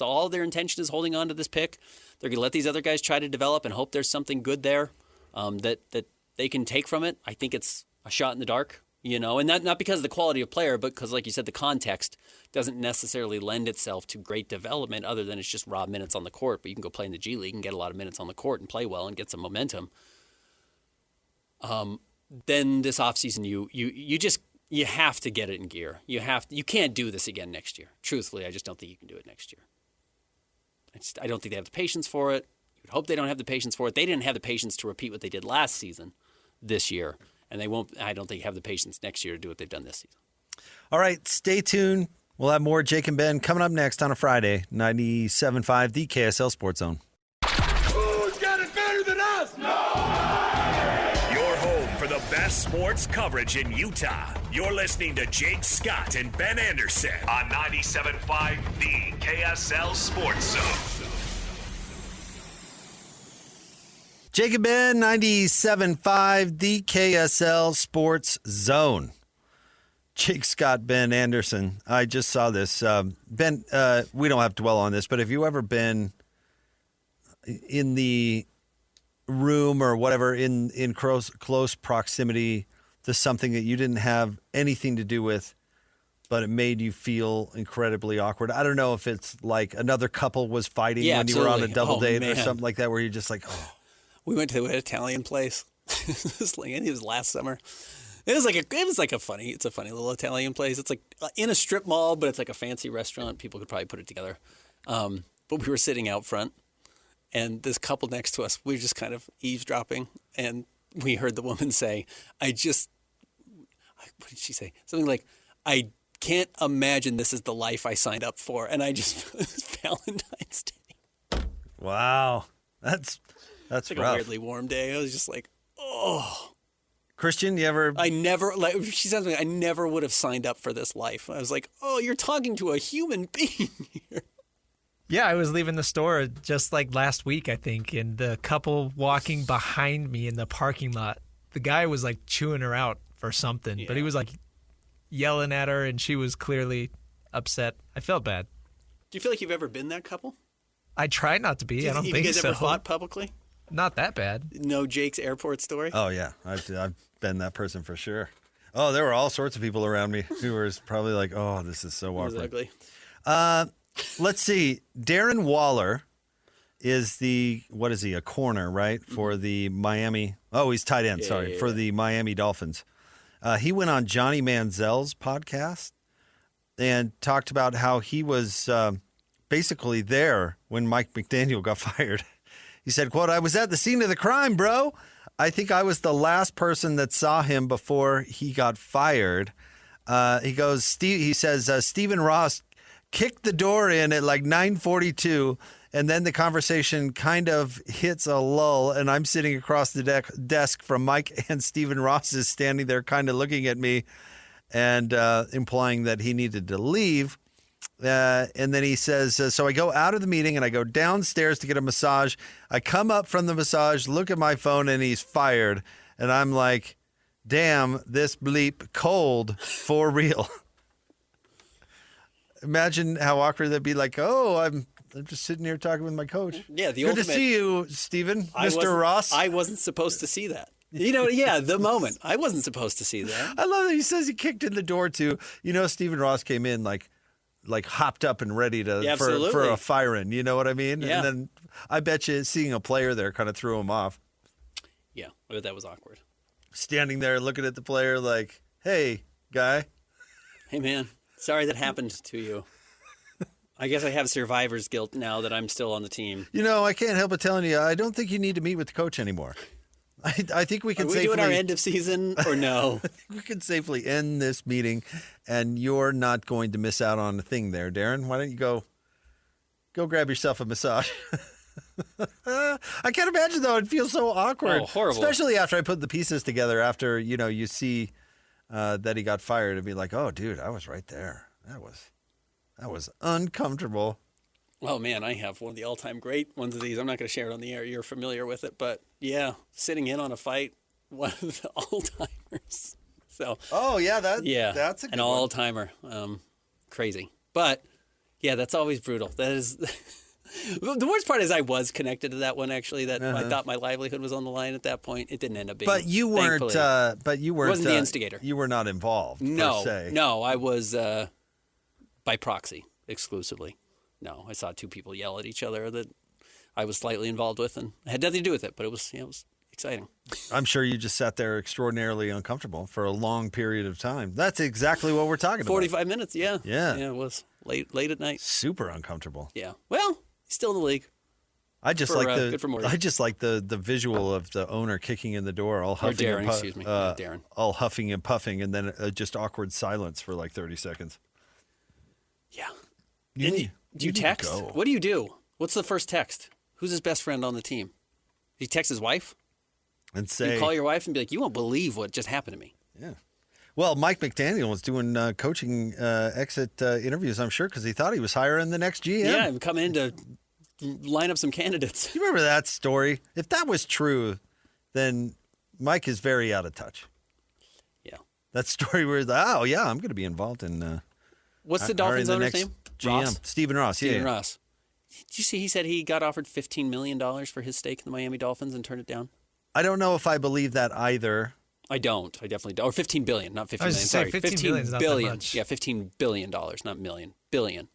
all their intention is, holding on to this pick. They're going to let these other guys try to develop and hope there's something good there that they can take from it. I think it's a shot in the dark. And not because of the quality of player, but because, like you said, the context doesn't necessarily lend itself to great development other than it's just raw minutes on the court. But you can go play in the G League and get a lot of minutes on the court and play well and get some momentum. Then this offseason, you have to get it in gear. You can't do this again next year. Truthfully, I just don't think you can do it next year. I don't think they have the patience for it. You would hope they don't have the patience for it. They didn't have the patience to repeat what they did last season this year. And they won't. I don't think have the patience next year to do what they've done this season. All right, stay tuned. We'll have more Jake and Ben coming up next on a Friday, 97.5, the KSL Sports Zone. Who's got it better than us? Your home for the best sports coverage in Utah. You're listening to Jake Scott and Ben Anderson on 97.5, the KSL Sports Zone. Jake and Ben, 97.5, the KSL Sports Zone. Jake Scott, Ben Anderson. I just saw this. Ben, we don't have to dwell on this, but have you ever been in the room or whatever in close proximity to something that you didn't have anything to do with, but it made you feel incredibly awkward? I don't know if it's like another couple was fighting when you were on a double date or something like that, where you're just like, oh. We went to an Italian place. I think it was last summer. It's a funny little Italian place. It's like in a strip mall, but it's like a fancy restaurant. People could probably put it together. But we were sitting out front, and this couple next to us, we were just kind of eavesdropping, and we heard the woman say, what did she say? Something like, I can't imagine this is the life I signed up for. And I just, it was Valentine's Day. Wow. That's it's like rough. a weirdly warm day. I was just like, oh. Christian, you ever? She said something, I never would have signed up for this life. I was like, oh, you're talking to a human being here. Yeah, I was leaving the store just like last week, I think, and the couple walking behind me in the parking lot, the guy was like chewing her out for something, but he was like yelling at her, and she was clearly upset. I felt bad. Do you feel like you've ever been that couple? I try not to be. I don't think so. You guys ever fought publicly? Not that bad. No Jake's airport story? Oh, yeah. I've been that person for sure. Oh, there were all sorts of people around me who were probably like, oh, this is so awkward. Exactly. Let's see. Darren Waller is a corner, right? For the Miami. Oh, he's tight end, for the Miami Dolphins. He went on Johnny Manziel's podcast and talked about how he was basically there when Mike McDaniel got fired. He said, quote, I was at the scene of the crime, bro. I think I was the last person that saw him before he got fired. He says, Stephen Ross kicked the door in at like 9:42, and then the conversation kind of hits a lull, and I'm sitting across the desk from Mike, and Stephen Ross is standing there kind of looking at me and implying that he needed to leave. And then he says, so I go out of the meeting and I go downstairs to get a massage. I come up from the massage, look at my phone, and he's fired. And I'm like, damn, this bleep cold for real. Imagine how awkward that'd be. Like, oh, I'm just sitting here talking with my coach. Yeah, Good to see you, Stephen. Mr. Ross. I wasn't supposed to see that. The moment. I wasn't supposed to see that. I love that he says he kicked in the door too. Stephen Ross came in like hopped up and ready to for a fire-in. You know what I mean? Yeah. And then I bet you seeing a player there kind of threw him off. Yeah, I bet that was awkward. Standing there looking at the player like, hey, guy. Hey, man, sorry that happened to you. I guess I have survivor's guilt now that I'm still on the team. I can't help but telling you, I don't think you need to meet with the coach anymore. I think we can safely... Are we doing our end of season or no? I think we can safely end this meeting, and you're not going to miss out on a thing there, Darren. Why don't you go grab yourself a massage? I can't imagine, though. It feels so awkward. Oh, horrible. Especially after I put the pieces together after, you see that he got fired and be like, oh, dude, I was right there. That was uncomfortable. Oh, man, I have one of the all-time great ones of these. I'm not going to share it on the air. You're familiar with it. But, yeah, sitting in on a fight, one of the all-timers. So. Oh, yeah, that's a good an all-timer. Crazy. But, yeah, that's always brutal. That is The worst part is I was connected to that one, actually. That I thought my livelihood was on the line at that point. It didn't end up being. But you weren't. Wasn't the instigator. You were not involved. No, per se. no, I was by proxy exclusively. No, I saw two people yell at each other that I was slightly involved with, and it had nothing to do with it. But it was exciting. I'm sure you just sat there extraordinarily uncomfortable for a long period of time. That's exactly what we're talking about. 45 minutes, yeah. Yeah. Yeah, it was late at night. Super uncomfortable. Yeah. Well, he's still in the league. I just good for Morty. I just like the visual of the owner kicking in the door, all huffing Darren, and excuse me. Darren. all huffing and puffing, and then just awkward silence for like 30 seconds. Yeah. You Do need you to text? go. What do you do? What's the first text? Who's his best friend on the team? He text his wife? And You say, call your wife and be like, you won't believe what just happened to me. yeah. Well, Mike McDaniel was doing coaching exit interviews, I'm sure, because he thought he was hiring the next GM. Yeah, and come in to line up some candidates. You remember that story? If that was true, then Mike is very out of touch. Yeah. That story where, oh, yeah, I'm going to be involved in What's the Dolphins hiring the owner's next name? GM. Ross? Stephen Ross. Stephen yeah. Ross. Did you see he said he got offered $15 million for his stake in the Miami Dolphins and turned it down? I don't know if I believe that either. I don't. I definitely don't. Or $15 billion, not $15 I was million. just saying, Sorry, 15 billion is not that billion. much. Yeah, $15 billion, not million. Billion.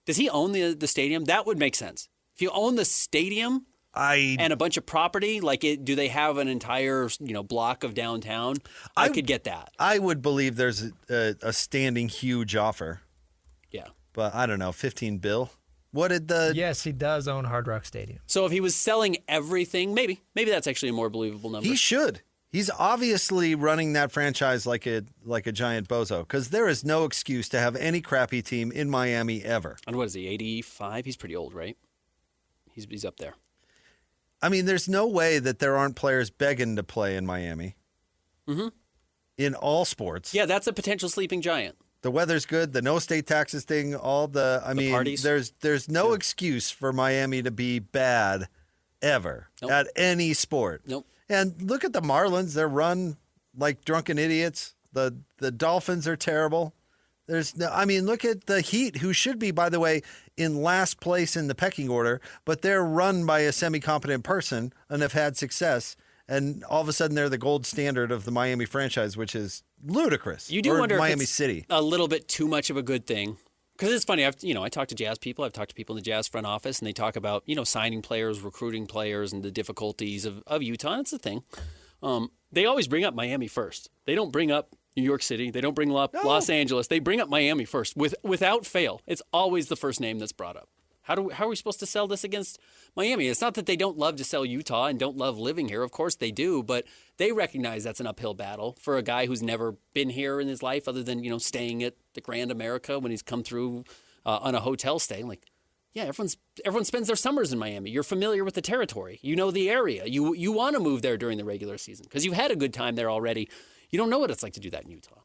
Does he own the stadium? That would make sense. If you own the stadium and a bunch of property, like do they have an entire block of downtown? I could get that. I would believe there's a standing huge offer, Yeah. but I don't know, 15 bill. What did the Yes, he does own Hard Rock Stadium. So if he was selling everything, maybe that's actually a more believable number. He should. He's obviously running that franchise like a giant bozo, because there is no excuse to have any crappy team in Miami ever. And what is he, 85? He's pretty old, right? He's up there. I mean, there's no way that there aren't players begging to play in Miami. Mm-hmm. In all sports. Yeah, that's a potential sleeping giant. The weather's good, the no state taxes thing, parties. there's no excuse for Miami to be bad ever at any sport. Nope. And look at the Marlins, they're run like drunken idiots. The Dolphins are terrible. Look at the Heat, who should be, by the way, in last place in the pecking order, but they're run by a semi-competent person and have had success. And all of a sudden, they're the gold standard of the Miami franchise, which is ludicrous. You do or wonder Miami if it's City. a little bit too much of a good thing. Because it's funny, I talk to Jazz people. I've talked to people in the Jazz front office, and they talk about, signing players, recruiting players, and the difficulties of Utah. And it's a thing. They always bring up Miami first. They don't bring up New York City. They don't bring up Los Angeles. They bring up Miami first, without fail. It's always the first name that's brought up. How are we supposed to sell this against Miami? It's not that they don't love to sell Utah and don't love living here. Of course they do, but they recognize that's an uphill battle for a guy who's never been here in his life, other than staying at the Grand America when he's come through on a hotel stay. Like, yeah, everyone spends their summers in Miami. You're familiar with the territory. You know the area. You want to move there during the regular season because you've had a good time there already. You don't know what it's like to do that in Utah.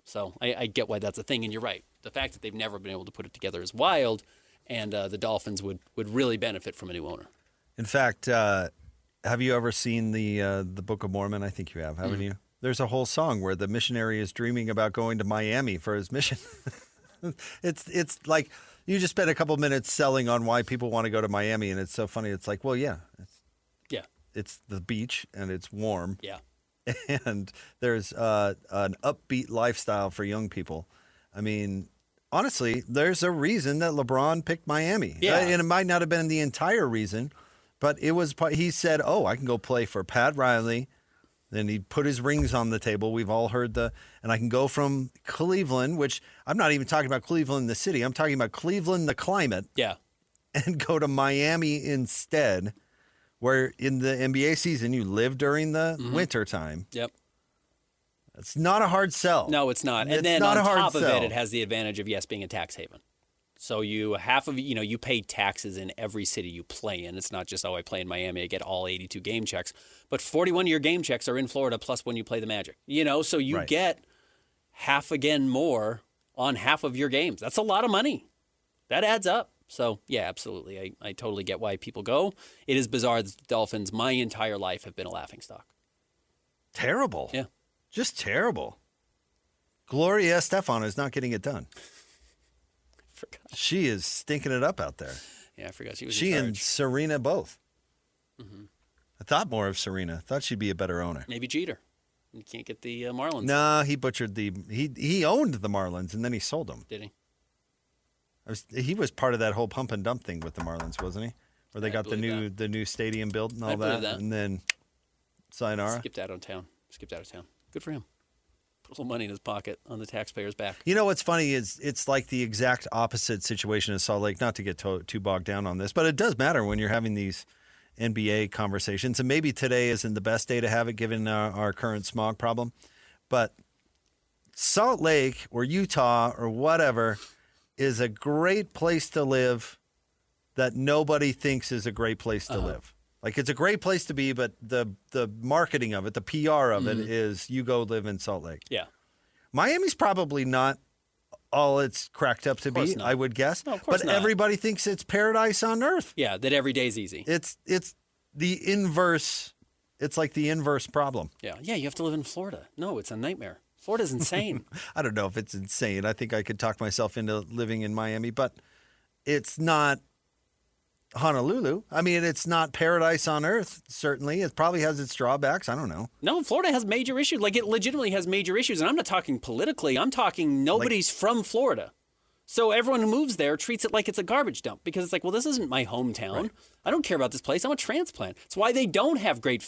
So I get why that's a thing, and you're right. The fact that they've never been able to put it together is wild. And the Dolphins would really benefit from a new owner. In fact, have you ever seen the Book of Mormon? I think you have, haven't you? There's a whole song where the missionary is dreaming about going to Miami for his mission. It's like you just spent a couple minutes selling on why people want to go to Miami, and it's so funny. It's like, well, yeah, it's the beach and it's warm. Yeah. And there's an upbeat lifestyle for young people. I mean, honestly, there's a reason that LeBron picked Miami. Yeah. And it might not have been the entire reason, but it was. He said, "Oh, I can go play for Pat Riley." Then he put his rings on the table. We've all heard and I can go from Cleveland, which I'm not even talking about Cleveland, the city. I'm talking about Cleveland, the climate. Yeah. And go to Miami instead, where in the NBA season you live during the winter time. Yep. It's not a hard sell. No, it's not. And It's then not on a hard top of sell. it has the advantage of being a tax haven. So you pay taxes in every city you play in. It's not just, I play in Miami, I get all 82 game checks. But 41 of your game checks are in Florida plus when you play the Magic. So you Right. get half again more on half of your games. That's a lot of money. That adds up. So, yeah, absolutely. I totally get why people go. It is bizarre that the Dolphins, my entire life, have been a laughingstock. Terrible. Yeah. Just terrible. Gloria Estefan is not getting it done. Forgot. She is stinking it up out there. Yeah, I forgot she was She in and charge. Serena both. I thought more of Serena. Thought she'd be a better owner. Maybe Jeter. You can't get the Marlins. No, he butchered he owned the Marlins and then he sold them. Did he? He was part of that whole pump and dump thing with the Marlins, wasn't he? Where they got the new stadium built and all believe that. and then sayonara. Skipped out of town. Good for him. Put a little money in his pocket on the taxpayer's back. You know what's funny is it's like the exact opposite situation as Salt Lake. Not to get too bogged down on this, but it does matter when you're having these NBA conversations. And maybe today isn't the best day to have it given our current smog problem. But Salt Lake or Utah or whatever is a great place to live that nobody thinks is a great place to live. Like it's a great place to be, but the marketing of it, the PR of it is you go live in Salt Lake. Yeah. Miami's probably not all it's cracked up to be, not. I would guess. No, of course but not. everybody thinks it's paradise on earth. Yeah, that every day's easy. It's the inverse. It's like the inverse problem. Yeah, you have to live in Florida. No, it's a nightmare. Florida's insane. I don't know if it's insane. I think I could talk myself into living in Miami, but it's not Honolulu. I mean, it's not paradise on earth, certainly. It probably has its drawbacks. I don't know. No, Florida has major issues. Like, it legitimately has major issues. And I'm not talking politically. I'm talking nobody's from Florida. So everyone who moves there treats it like it's a garbage dump because it's like, well, this isn't my hometown. Right. I don't care about this place. I'm a transplant. That's why they don't have great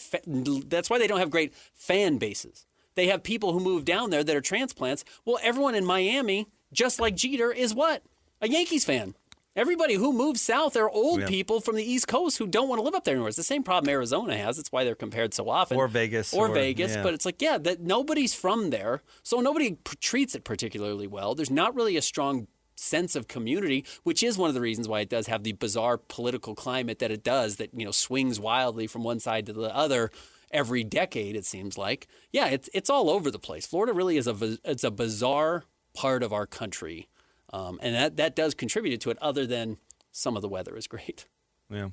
fan bases. They have people who move down there that are transplants. Well, everyone in Miami, just like Jeter, is what? A Yankees fan. Everybody who moves south are old people from the East Coast who don't want to live up there anymore. It's the same problem Arizona has. That's why they're compared so often. Or Vegas. Yeah. But it's like, that nobody's from there, so nobody treats it particularly well. There's not really a strong sense of community, which is one of the reasons why it does have the bizarre political climate that it does, that swings wildly from one side to the other every decade, it seems like. Yeah, it's all over the place. Florida really is it's a bizarre part of our country. And that does contribute to it, other than some of the weather is great. Yeah.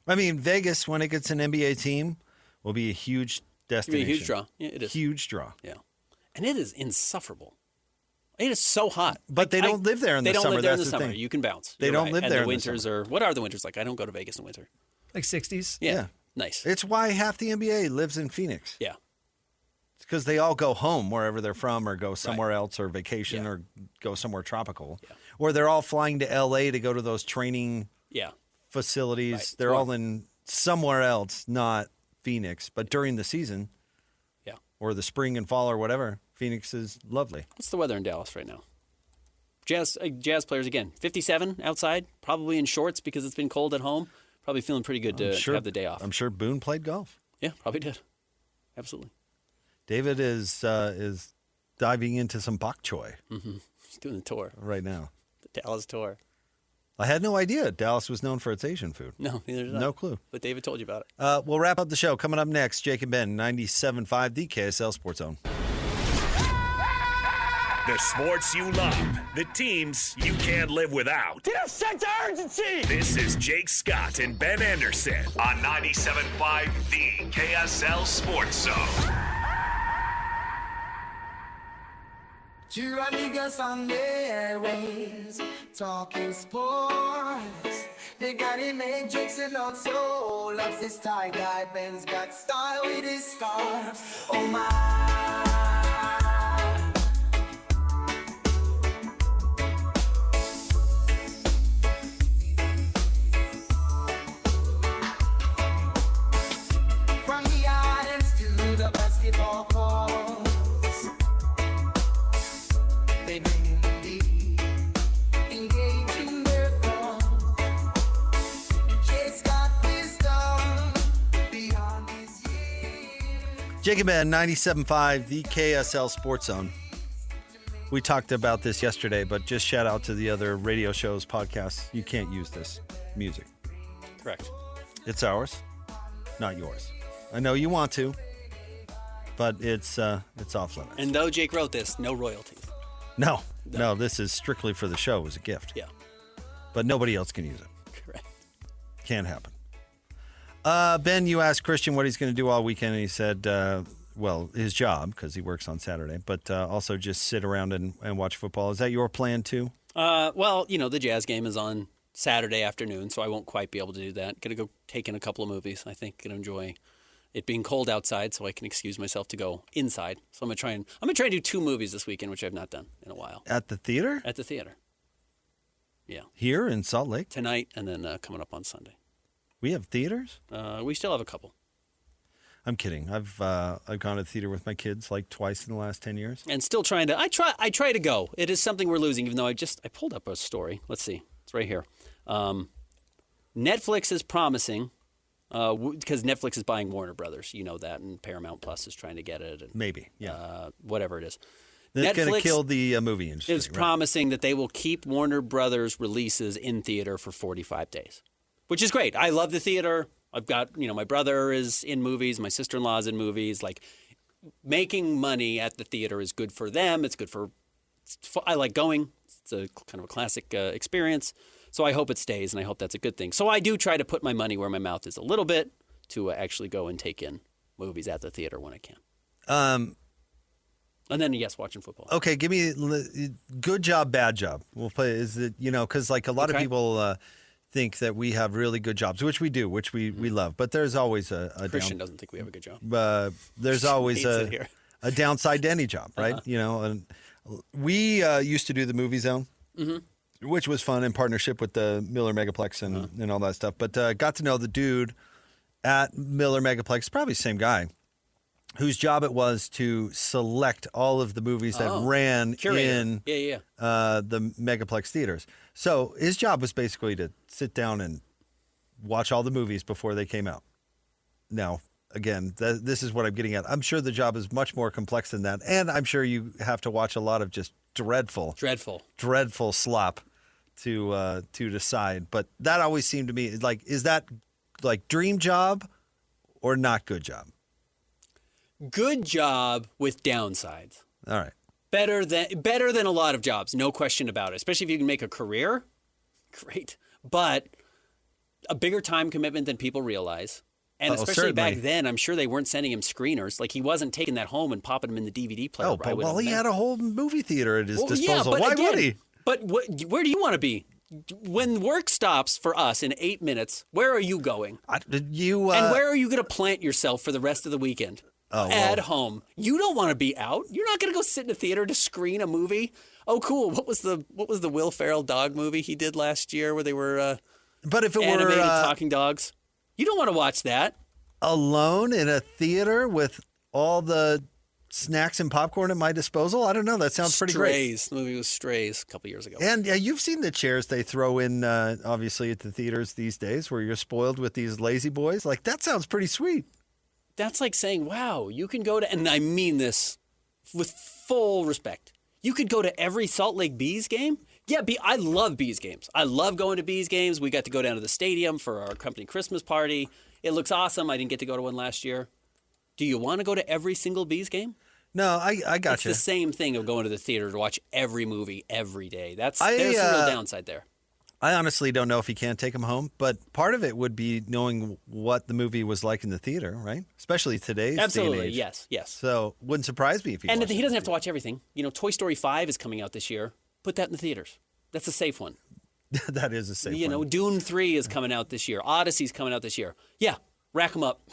I mean, Vegas, when it gets an NBA team, will be a huge destination. It'll be a huge draw. Yeah, it is. Huge draw. Yeah. And it is insufferable. It is so hot. But they don't live there in the summer. They don't live there in the That's summer. thing. You can bounce. They You're don't right. live and there the in the winters summer. what are the winters like? I don't go to Vegas in winter. Like 60s? Yeah. Nice. It's why half the NBA lives in Phoenix. Yeah. It's because they all go home wherever they're from or go somewhere else or vacation Yeah. or go somewhere tropical. Yeah. Or they're all flying to L.A. to go to those training facilities. Right. They're all in somewhere else, not Phoenix. But during the season or the spring and fall or whatever, Phoenix is lovely. What's the weather in Dallas right now? Jazz players, again, 57 outside, probably in shorts because it's been cold at home. Probably feeling pretty good to have the day off. I'm sure Boone played golf. Yeah, probably did. Absolutely. David is diving into some bok choy He's doing the tour, right now. the Dallas tour. I had no idea Dallas was known for its Asian food. No, neither did I. No clue. But David told you about it. We'll wrap up the show. Coming up next, Jake and Ben, 97.5, the KSL Sports Zone. The sports you love, the teams you can't live without. Get a sense of urgency! This is Jake Scott and Ben Anderson on 97.5 The KSL Sports Zone. Two niggas on the airways, talking sports. They got it made Jake's and not so. Loves this tie-dye, Ben's got style with his scarves. Oh my. From the islands to the basketball courts, they bring the engaging their thoughts. Jake's got wisdom beyond his years. Jake and Ben, 97.5, the KSL Sports Zone. We talked about this yesterday, but just shout out to the other radio shows, podcasts. You can't use this music. Correct. It's ours, not yours. I know you want to, but it's off limits. And though Jake wrote this, no royalties. No, this is strictly for the show. It was a gift. Yeah. But nobody else can use it. Correct. Can't happen. Ben, you asked Christian what he's going to do all weekend, and he said, his job, because he works on Saturday, but also just sit around and watch football. Is that your plan, too? Well, the Jazz game is on Saturday afternoon, so I won't quite be able to do that. Gonna go take in a couple of movies. I think gonna enjoy it being cold outside, so I can excuse myself to go inside. So I'm gonna try and do 2 movies this weekend, which I've not done in a while. At the theater? At the theater. Yeah. Here in Salt Lake? Tonight and then coming up on Sunday. We have theaters? We still have a couple. I'm kidding. I've gone to the theater with my kids like twice in the last 10 years. And still trying to. I try to go. It is something we're losing. Even though I pulled up a story. Let's see. It's right here. Netflix is promising because Netflix is buying Warner Brothers. You know that, and Paramount Plus is trying to get it. And, maybe. Yeah. Whatever it is. That's going to kill the movie industry. Is promising that they will keep Warner Brothers releases in theater for 45 days, which is great. I love the theater. I've got, my brother is in movies. My sister-in-law is in movies. Like, making money at the theater is good for them. It's good for, I like going. It's a kind of a classic experience. So I hope it stays, and I hope that's a good thing. So I do try to put my money where my mouth is a little bit to actually go and take in movies at the theater when I can. And then, yes, watching football. Okay, give me good job, bad job. We'll play. Is it, because like a lot of people think that we have really good jobs, which we do, which we love. But there's always a Christian doesn't think we have a good job. There's always a downside to any job, right? And we used to do the Movie Zone, which was fun in partnership with the Miller Megaplex and all that stuff. But got to know the dude at Miller Megaplex, probably the same guy, whose job it was to select all of the movies that ran in the Megaplex theaters. So his job was basically to sit down and watch all the movies before they came out. Now, again, this is what I'm getting at. I'm sure the job is much more complex than that. And I'm sure you have to watch a lot of just dreadful slop to decide. But that always seemed to me like, is that like dream job or not good job? Good job with downsides. All right. Better than a lot of jobs, no question about it. Especially if you can make a career, great. But a bigger time commitment than people realize. And especially certainly. back then, I'm sure they weren't sending him screeners. Like, he wasn't taking that home and popping them in the DVD player. Oh, but he had a whole movie theater at his disposal. Yeah, Why would he? But where do you want to be? When work stops for us in 8 minutes, where are you going? And where are you going to plant yourself for the rest of the weekend? At home. You don't want to be out. You're not going to go sit in a theater to screen a movie. Oh, cool. What was the Will Ferrell dog movie he did last year where they were but if it animated were talking dogs? You don't want to watch that. Alone in a theater with all the snacks and popcorn at my disposal? I don't know. That sounds pretty great. Strays. The movie was Strays a couple years ago. And you've seen the chairs they throw in, obviously, at the theaters these days where you're spoiled with these lazy boys. Like, that sounds pretty sweet. That's like saying, wow, you can go to, and I mean this with full respect, you could go to every Salt Lake Bees game. Yeah, I love Bees games. I love going to Bees games. We got to go down to the stadium for our company Christmas party. It looks awesome. I didn't get to go to one last year. Do you want to go to every single Bees game? No, I got It's you. the same thing of going to the theater to watch every movie every day. There's a real downside there. I honestly don't know if he can take them home, but part of it would be knowing what the movie was like in the theater, right? Especially today's day and age. Yes. So wouldn't surprise me if he And watched he it. doesn't have to watch everything. Toy Story 5 is coming out this year. Put that in the theaters. That's a safe one. That is a safe one. Dune 3 is coming out this year. Odyssey's coming out this year. Yeah, rack them up.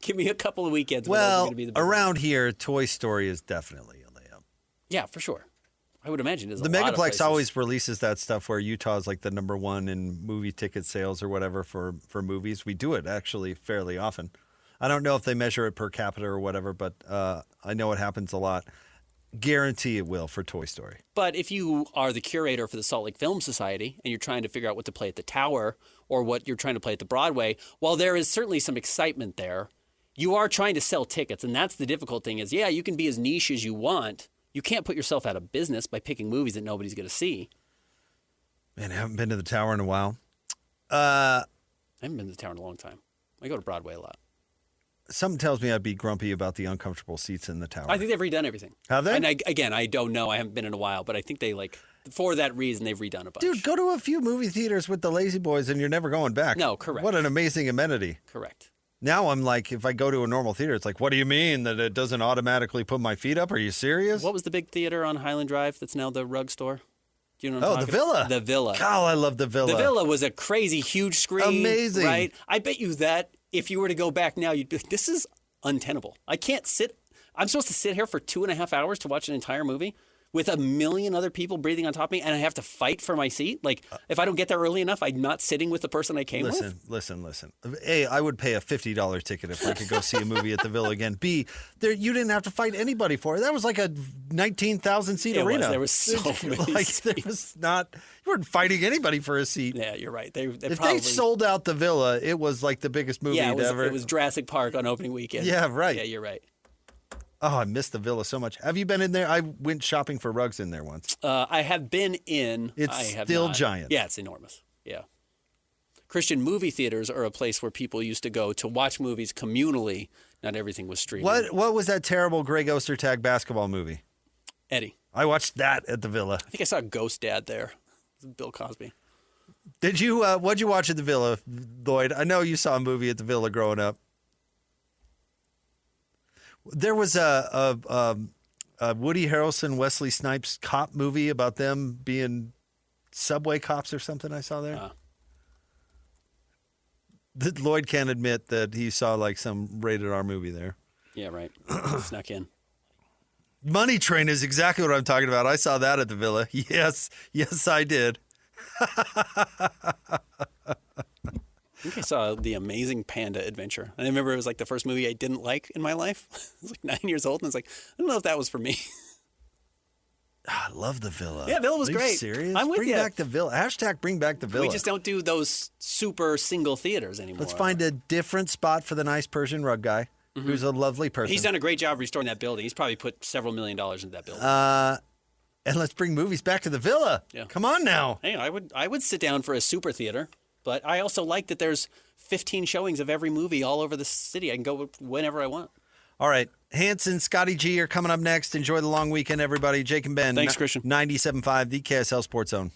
Give me a couple of weekends. Well, around here, Toy Story is definitely a layup. Yeah, for sure. I would imagine there's the Megaplex always releases that stuff where Utah's like the number one in movie ticket sales or whatever for movies. We do it actually fairly often. I don't know if they measure it per capita or whatever, but I know it happens a lot. Guarantee it will for Toy Story. But if you are the curator for the Salt Lake Film Society and you're trying to figure out what to play at the Tower or what you're trying to play at the Broadway, while there is certainly some excitement there, you are trying to sell tickets. And that's the difficult thing is, yeah, you can be as niche as you want. You can't put yourself out of business by picking movies that nobody's going to see. Man, I haven't been to the Tower in a while. I haven't been to the Tower in a long time. I go to Broadway a lot. Something tells me I'd be grumpy about the uncomfortable seats in the Tower. I think they've redone everything. Have they? And I don't know. I haven't been in a while, but I think they for that reason, they've redone a bunch. Dude, go to a few movie theaters with the Lazy Boys and you're never going back. No, correct. What an amazing amenity. Correct. Now I'm like, if I go to a normal theater, it's like, what do you mean that it doesn't automatically put my feet up? Are you serious? What was the big theater on Highland Drive that's now the rug store? Do you know what I'm the talking Villa. about? The Villa. Oh, I love the Villa. The Villa was a crazy, huge screen. Amazing. Right? I bet you that if you were to go back now, you'd be like, this is untenable. I can't sit. I'm supposed to sit here for 2.5 hours to watch an entire movie with a million other people breathing on top of me, and I have to fight for my seat? Like, if I don't get there early enough, I'm not sitting with the person I came with? Listen. A, I would pay a $50 ticket if I could go see a movie at the Villa again. B, you didn't have to fight anybody for it. That was like a 19,000-seat arena. There was so many seats. There was not, you weren't fighting anybody for a seat. Yeah, you're right. They if probably, they sold out the Villa, it was like the biggest movie ever. It was Jurassic Park on opening weekend. Yeah, right. Yeah, you're right. Oh, I missed the Villa so much. Have you been in there? I went shopping for rugs in there once. I have been in. It's I have still not. giant. Yeah, it's enormous. Yeah. Christian movie theaters are a place where people used to go to watch movies communally. Not everything was streaming. What was that terrible Greg Ostertag basketball movie? Eddie. I watched that at the Villa. I think I saw Ghost Dad there. Bill Cosby. Did you? What'd you watch at the Villa, Lloyd? I know you saw a movie at the Villa growing up. There was a Woody Harrelson, Wesley Snipes cop movie about them being subway cops or something. I saw there. Lloyd can't admit that he saw like some rated R movie there. Yeah, right. Snuck in. Money Train is exactly what I'm talking about. I saw that at the Villa. Yes, I did. I think I saw The Amazing Panda Adventure. I remember it was like the first movie I didn't like in my life. I was like 9 years old, and I was like, I don't know if that was for me. I love the Villa. Yeah, Villa was Are you great. serious? I'm with bring you. back the Villa. Hashtag bring back the Villa. We just don't do those super single theaters anymore. Let's find a different spot for the nice Persian rug guy, who's a lovely person. He's done a great job restoring that building. He's probably put several $1 million into that building. And let's bring movies back to the Villa. Yeah. Come on now. Hey, I would sit down for a super theater, but I also like that there's 15 showings of every movie all over the city. I can go whenever I want. All right. Hanson, Scotty G are coming up next. Enjoy the long weekend, everybody. Jake and Ben. Thanks, Christian. 97.5, the KSL Sports Zone.